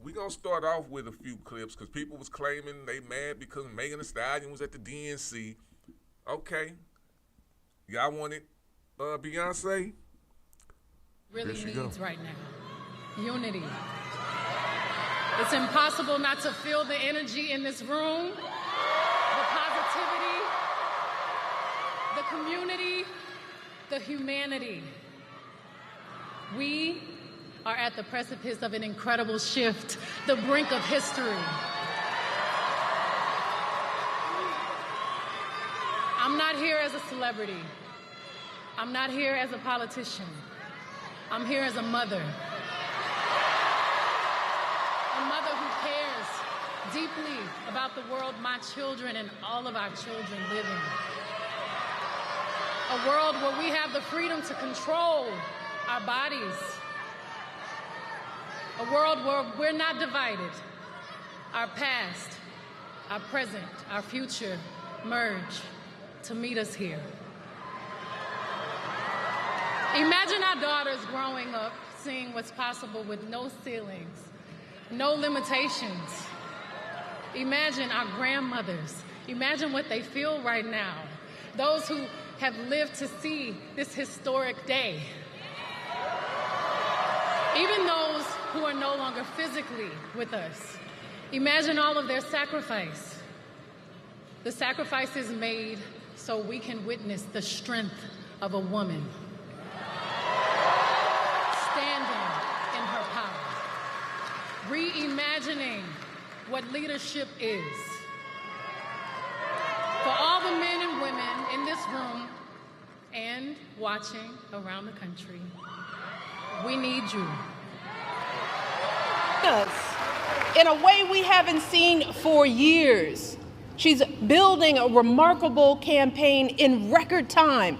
we gonna start off with a few clips because people was claiming they mad because Megan Thee Stallion was at the DNC. Okay. Y'all wanted Beyonce? Really needs right now. Unity. It's impossible not to feel the energy in this room, the positivity, the community, the humanity. We are at the precipice of an incredible shift, the brink of history. I'm not here as a celebrity. I'm not here as a politician. I'm here as a mother. A mother who cares deeply about the world my children and all of our children live in. A world where we have the freedom to control our bodies. A world where we're not divided. Our past, our present, our future merge to meet us here. Imagine our daughters growing up seeing what's possible with no ceilings, no limitations. Imagine our grandmothers. Imagine what they feel right now. Those who have lived to see this historic day. Even those who are no longer physically with us. Imagine all of their sacrifice. The sacrifices made so we can witness the strength of a woman standing in her power, reimagining what leadership is. For all the men and women in this room and watching around the country, we need you. In a way we haven't seen for years. She's building a remarkable campaign in record time,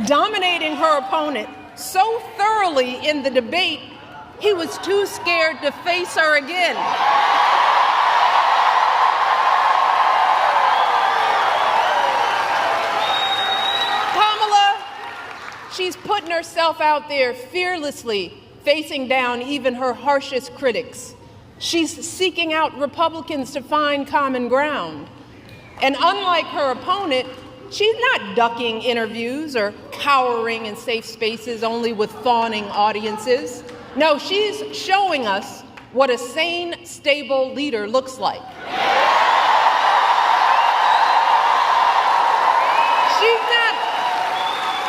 dominating her opponent so thoroughly in the debate, he was too scared to face her again. Kamala, she's putting herself out there fearlessly, facing down even her harshest critics. She's seeking out Republicans to find common ground. And unlike her opponent, she's not ducking interviews or cowering in safe spaces only with fawning audiences. No, she's showing us what a sane, stable leader looks like.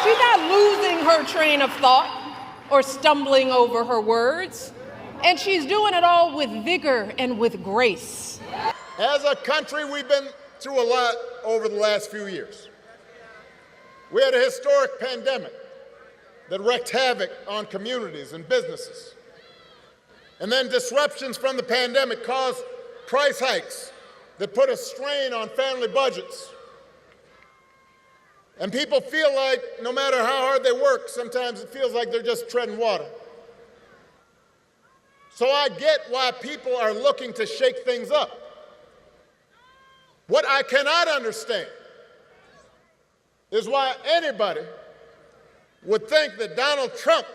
She's not losing her train of thought or stumbling over her words. And she's doing it all with vigor and with grace. As a country, we've been through a lot over the last few years. We had a historic pandemic that wreaked havoc on communities and businesses. And then disruptions from the pandemic caused price hikes that put a strain on family budgets. And people feel like no matter how hard they work, sometimes it feels like they're just treading water. So I get why people are looking to shake things up. What I cannot understand is why anybody would think that Donald Trump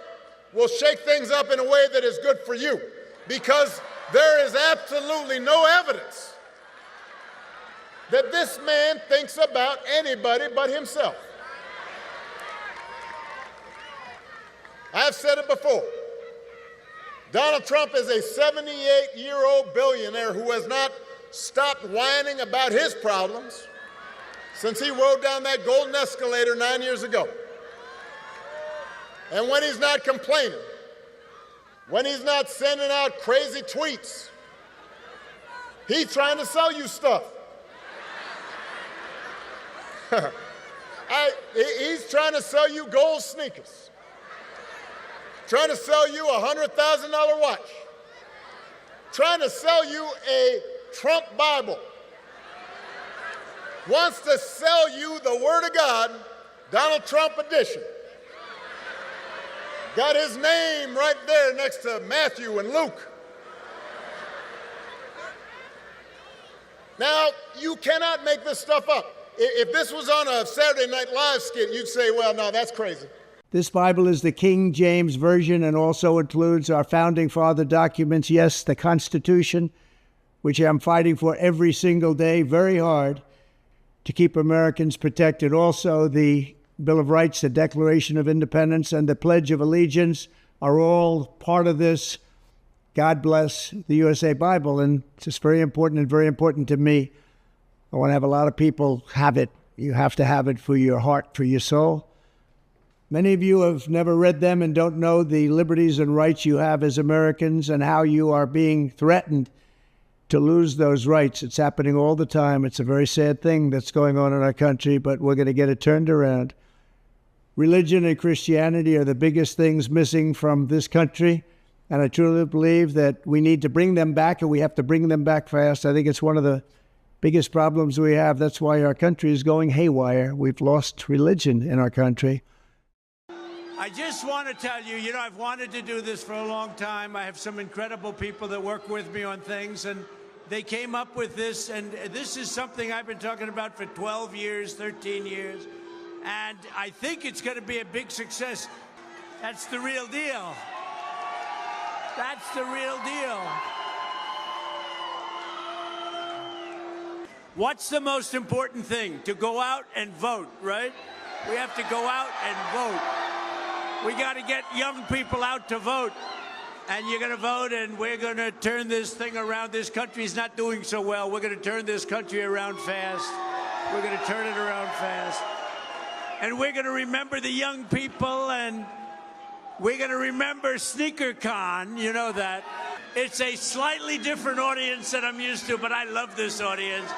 will shake things up in a way that is good for you, because there is absolutely no evidence that this man thinks about anybody but himself. I've said it before. Donald Trump is a 78-year-old billionaire who has not stopped whining about his problems since he rode down that golden escalator 9 years ago. And when he's not complaining, when he's not sending out crazy tweets, he's trying to sell you stuff. He's trying to sell you gold sneakers, trying to sell you a $100,000 watch, trying to sell you a Trump Bible, wants to sell you the Word of God, Donald Trump edition. Got his name right there next to Matthew and Luke. Now, you cannot make this stuff up. If this was on a Saturday Night Live skit, you'd say, well, no, that's crazy. This Bible is the King James Version and also includes our Founding Father documents. Yes, the Constitution, which I'm fighting for every single day, very hard, to keep Americans protected. Also, the Bill of Rights, the Declaration of Independence, and the Pledge of Allegiance are all part of this. God bless the USA Bible. And it's just very important and very important to me. I want to have a lot of people have it. You have to have it for your heart, for your soul. Many of you have never read them and don't know the liberties and rights you have as Americans and how you are being threatened to lose those rights. It's happening all the time. It's a very sad thing that's going on in our country, but we're going to get it turned around. Religion and Christianity are the biggest things missing from this country, and I truly believe that we need to bring them back, and we have to bring them back fast. I think it's one of the biggest problems we have. That's why our country is going haywire. We've lost religion in our country. I just want to tell you, I've wanted to do this for a long time. I have some incredible people that work with me on things, and they came up with this, and this is something I've been talking about for 12 years, 13 years, and I think it's going to be a big success. That's the real deal. That's the real deal. What's the most important thing? To go out and vote, right? We have to go out and vote. We got to get young people out to vote. And you're going to vote, and we're going to turn this thing around. This country's not doing so well. We're going to turn this country around fast. We're going to turn it around fast. And we're going to remember the young people, and we're going to remember SneakerCon. You know that. It's a slightly different audience than I'm used to, but I love this audience.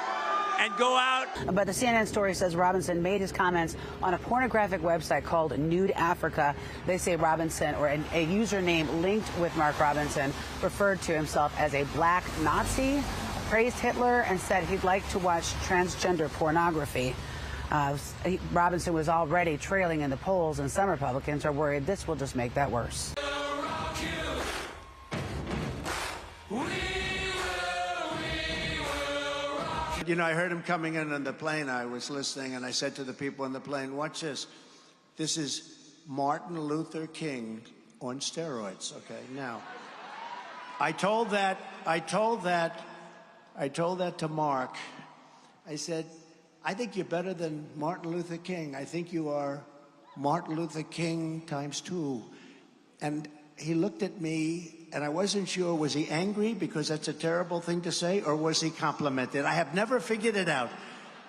And go out. But the CNN story says Robinson made his comments on a pornographic website called Nude Africa. They say Robinson, or a username linked with Mark Robinson, referred to himself as a black Nazi, praised Hitler, and said he'd like to watch transgender pornography. Robinson was already trailing in the polls, and some Republicans are worried this will just make that worse. I heard him coming in on the plane. I was listening, and I said to the people on the plane, watch this. This is Martin Luther King on steroids, okay? Now, I told that to Mark. I said, I think you're better than Martin Luther King. I think you are Martin Luther King ×2. And he looked at me, and I wasn't sure, was he angry because that's a terrible thing to say, or was he complimented? I have never figured it out,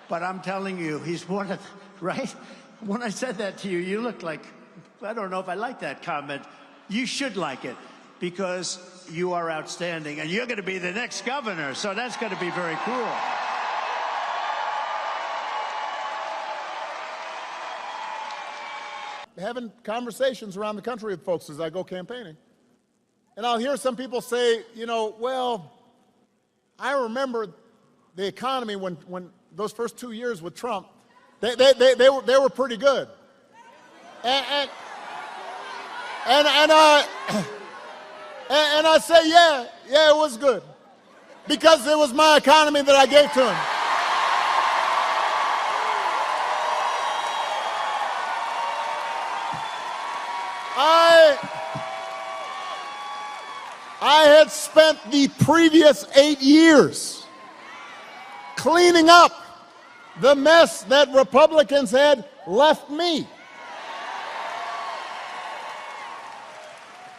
but I'm telling you, he's one of, right? When I said that to you, you looked like, I don't know if I like that comment. You should like it, because you are outstanding, and you're going to be the next governor, so that's going to be very cool. Having conversations around the country with folks as I go campaigning. And I'll hear some people say, well, I remember the economy when those first 2 years with Trump, they were pretty good. And I say, yeah, it was good. Because it was my economy that I gave to him. I had spent the previous 8 years cleaning up the mess that Republicans had left me.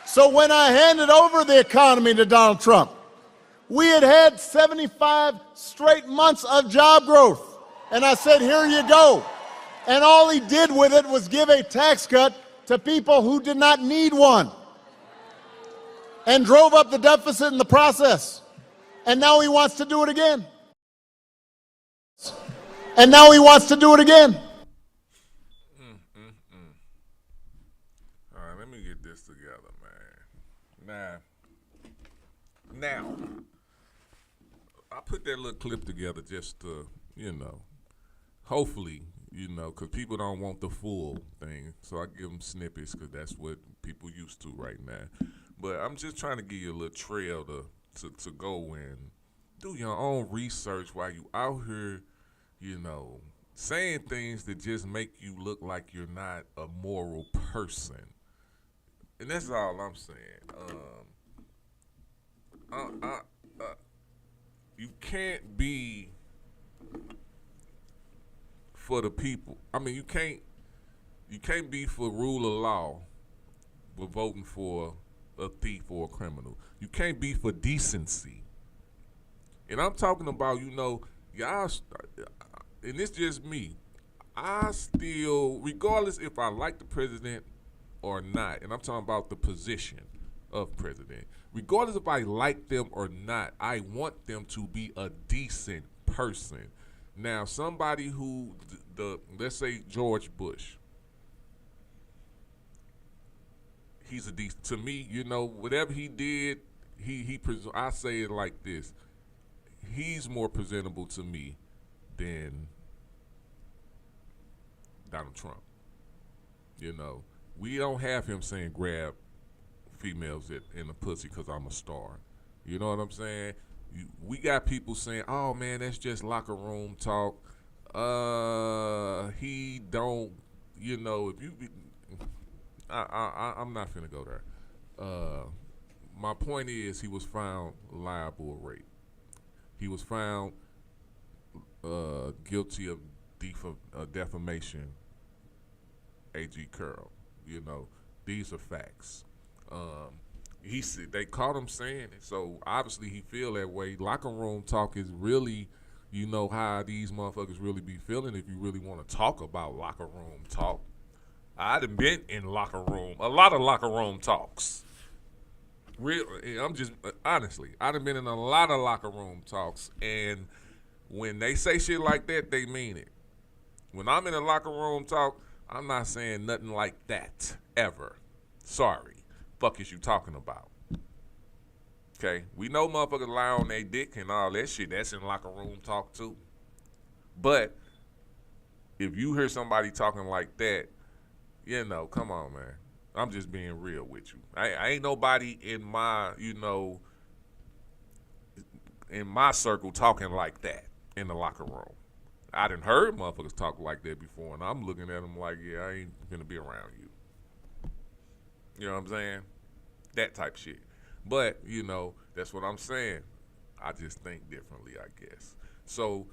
So when I handed over the economy to Donald Trump, we had 75 straight months of job growth. And I said, here you go. And all he did with it was give a tax cut to people who did not need one, and drove up the deficit in the process. And now he wants to do it again. And now he wants to do it again. All right, let me get this together, man. Now, I put that little clip together just to, hopefully, because people don't want the full thing. So I give them snippets because that's what people used to right now. But I'm just trying to give you a little trail to go and do your own research while you out here, saying things that just make you look like you're not a moral person. And that's all I'm saying. You can't be for the people. I mean, you can't be for rule of law with voting for a thief or a criminal. You can't be for decency. And I'm talking about, y'all, and it's just me, I still, regardless if I like the president or not, and I'm talking about the position of president, regardless if I like them or not, I want them to be a decent person. Now, somebody who, let's say George Bush, he's a decent, to me, whatever he did, I say it like this, he's more presentable to me than Donald Trump. You know, we don't have him saying grab females in the pussy because I'm a star. You know what I'm saying? We got people saying, "Oh man, that's just locker room talk." He don't. You know, if you, I'm not finna go there. My point is, he was found liable of rape. He was found guilty of defamation. A.G. Curl. You know, these are facts. He said they caught him saying it, so obviously he feel that way. Locker room talk is really, you know, how these motherfuckers really be feeling. If you really want to talk about locker room talk, I done been in a lot of locker room talks. I'm just honestly, I done been in a lot of locker room talks, and when they say shit like that, they mean it. When I'm in a locker room talk, I'm not saying nothing like that ever. Sorry. Fuck is you talking about? Okay? We know motherfuckers lie on their dick and all that shit. That's in locker room talk too. But if you hear somebody talking like that, you know, come on, man. I'm just being real with you. I ain't nobody in my, you know, in my circle talking like that in the locker room. I done heard motherfuckers talk like that before, and I'm looking at them like, yeah, I ain't gonna be around you. You know what I'm saying? That type shit. But, you know, that's what I'm saying. I just think differently, I guess. So,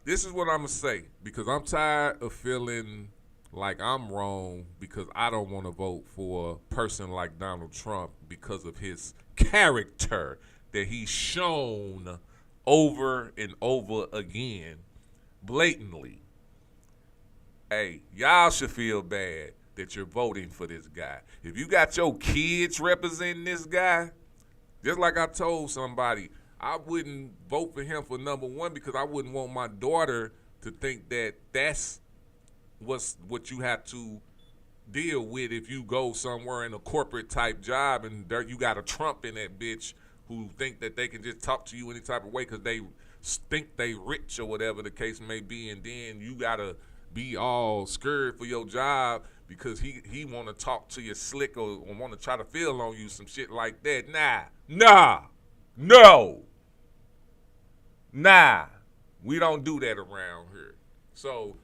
this is what I'm going to say, because I'm tired of feeling like I'm wrong because I don't want to vote for a person like Donald Trump because of his character that he's shown over and over again, blatantly. Hey, y'all should feel bad that you're voting for this guy. If you got your kids representing this guy, just like I told somebody, I wouldn't vote for him for number one because I wouldn't want my daughter to think that that's what you have to deal with if you go somewhere in a corporate type job and there you got a Trump in that bitch who think that they can just talk to you any type of way because they think they rich or whatever the case may be, and then you gotta be all scared for your job because he want to talk to you slick or want to try to feel on you, some shit like that. Nah. We don't do that around here. So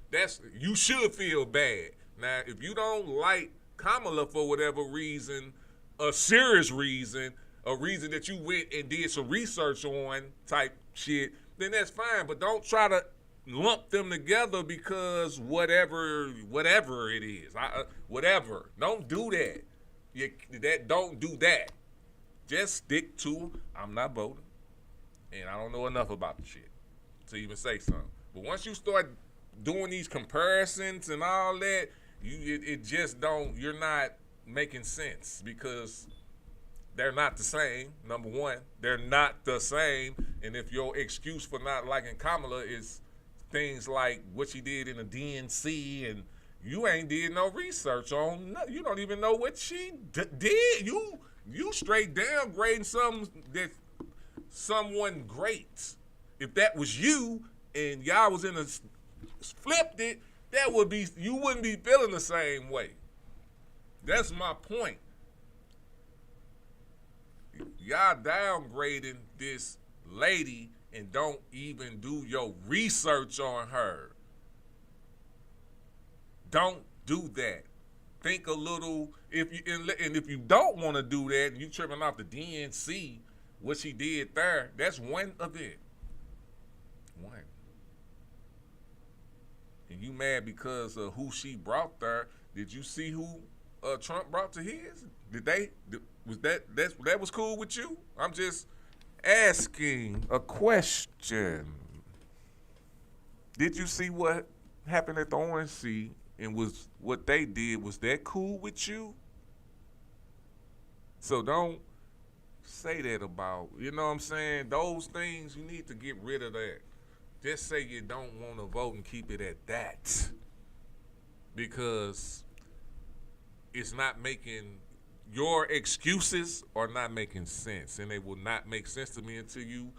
you should feel bad. Now, if you don't like Kamala for whatever reason, a serious reason, a reason that you went and did some research on type shit, then that's fine. But don't try to lump them together because whatever it is, whatever. Don't do that. Don't do that. Just stick to I'm not voting, and I don't know enough about the shit to even say something. But once you start doing these comparisons and all that, it just don't. You're not making sense because they're not the same. Number one, they're not the same. And if your excuse for not liking Kamala is things like what she did in the DNC and you ain't did no research on, you don't even know what she did. You straight downgrading someone great. If that was you and y'all was in a flipped it, you wouldn't be feeling the same way. That's my point. Y'all downgrading this lady and don't even do your research on her. Don't do that. Think a little. If you don't want to do that, and you tripping off the DNC, what she did there, that's one event. One. And you mad because of who she brought there? Did you see who Trump brought to his? That was cool with you? I'm just asking a question. Did you see what happened at the Orange Sea and was what they did? Was that cool with you? So don't say that about, you know what I'm saying? Those things, you need to get rid of that. Just say you don't want to vote and keep it at that. Because it's not making, your excuses are not making sense. And they will not make sense to me until you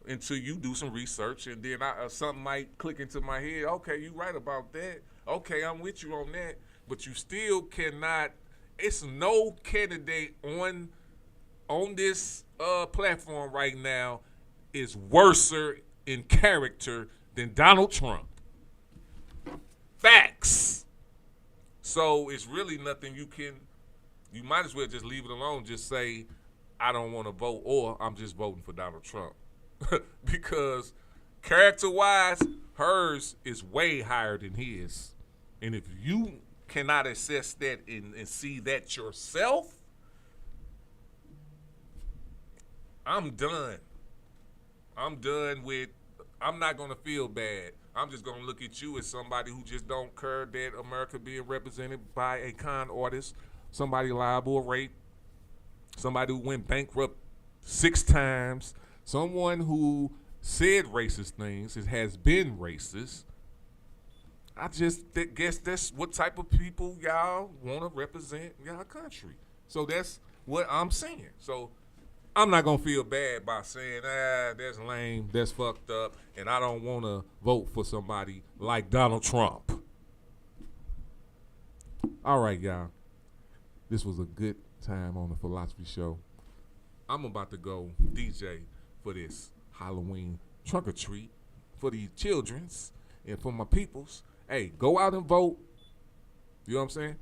until you do some research, and then something might click into my head. Okay, you right about that. Okay, I'm with you on that. But you still cannot. It's no candidate on this platform right now is worser in character than Donald Trump. Facts. So it's really nothing you might as well just leave it alone. Just say, I don't want to vote, or I'm just voting for Donald Trump. Because character-wise, hers is way higher than his. And if you cannot assess that and see that yourself, I'm done. I'm not going to feel bad. I'm just going to look at you as somebody who just don't care that America being represented by a con artist, somebody liable to rape, somebody who went bankrupt 6 times, someone who said racist things, has been racist. I just guess that's what type of people y'all want to represent y'all country. So that's what I'm saying. So I'm not going to feel bad by saying, that's lame, that's fucked up, and I don't want to vote for somebody like Donald Trump. All right, y'all. This was a good time on the Philosophy Show. I'm about to go DJ for this Halloween trunk or treat for the children's and for my peoples. Hey, go out and vote. You know what I'm saying?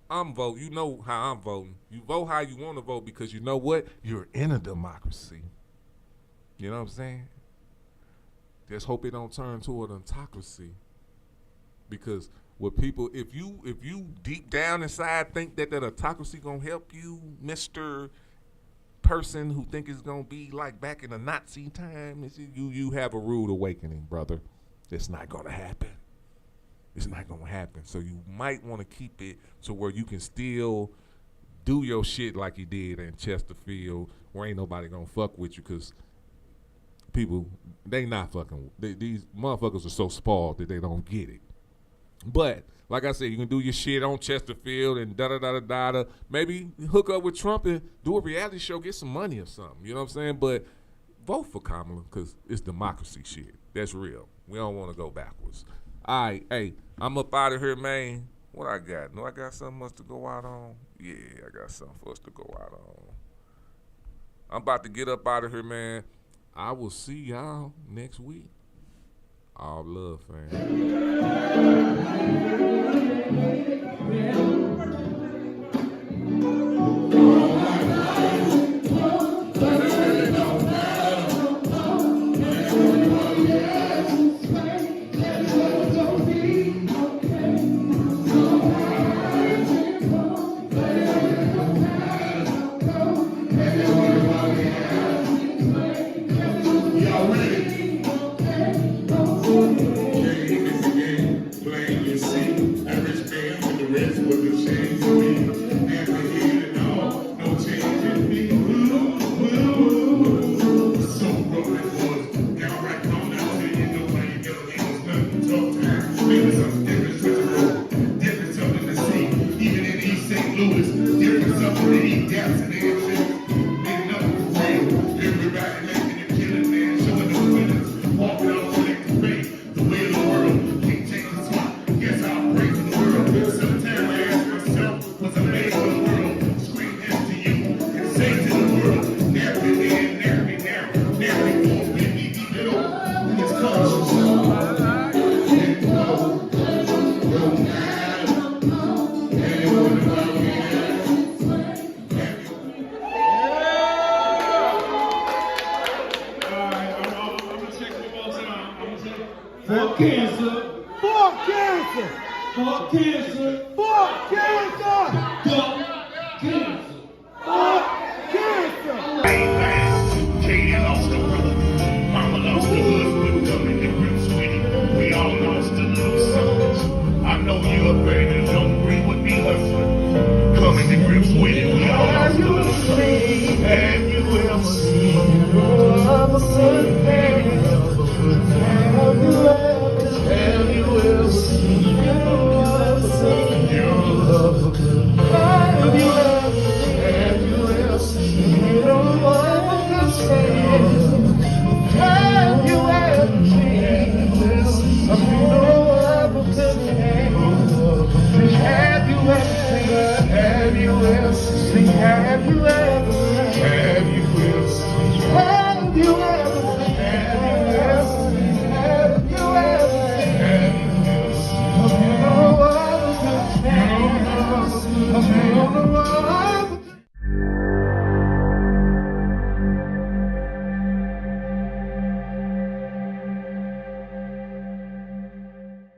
I'm voting. You know how I'm voting. You vote how you want to vote because you know what? You're in a democracy. You know what I'm saying? Just hope it don't turn to an autocracy. Because what people, if you deep down inside think that autocracy gonna help you, Mr. Person who think it's gonna be like back in the Nazi time, you have a rude awakening, brother. It's not gonna happen. It's not gonna happen. So you might want to keep it to where you can still do your shit like you did in Chesterfield, where ain't nobody gonna fuck with you, because people, they not fucking. These motherfuckers are so spoiled that they don't get it. But like I said, you can do your shit on Chesterfield and da-da-da-da-da. Maybe hook up with Trump and do a reality show, get some money or something. You know what I'm saying? But vote for Kamala because it's democracy shit. That's real. We don't want to go backwards. All right, hey, I'm up out of here, man. What I got? No, I got something else to go out on? Yeah, I got something for us to go out on. I'm about to get up out of here, man. I will see y'all next week. All love, For cancer. For cancer. For cancer.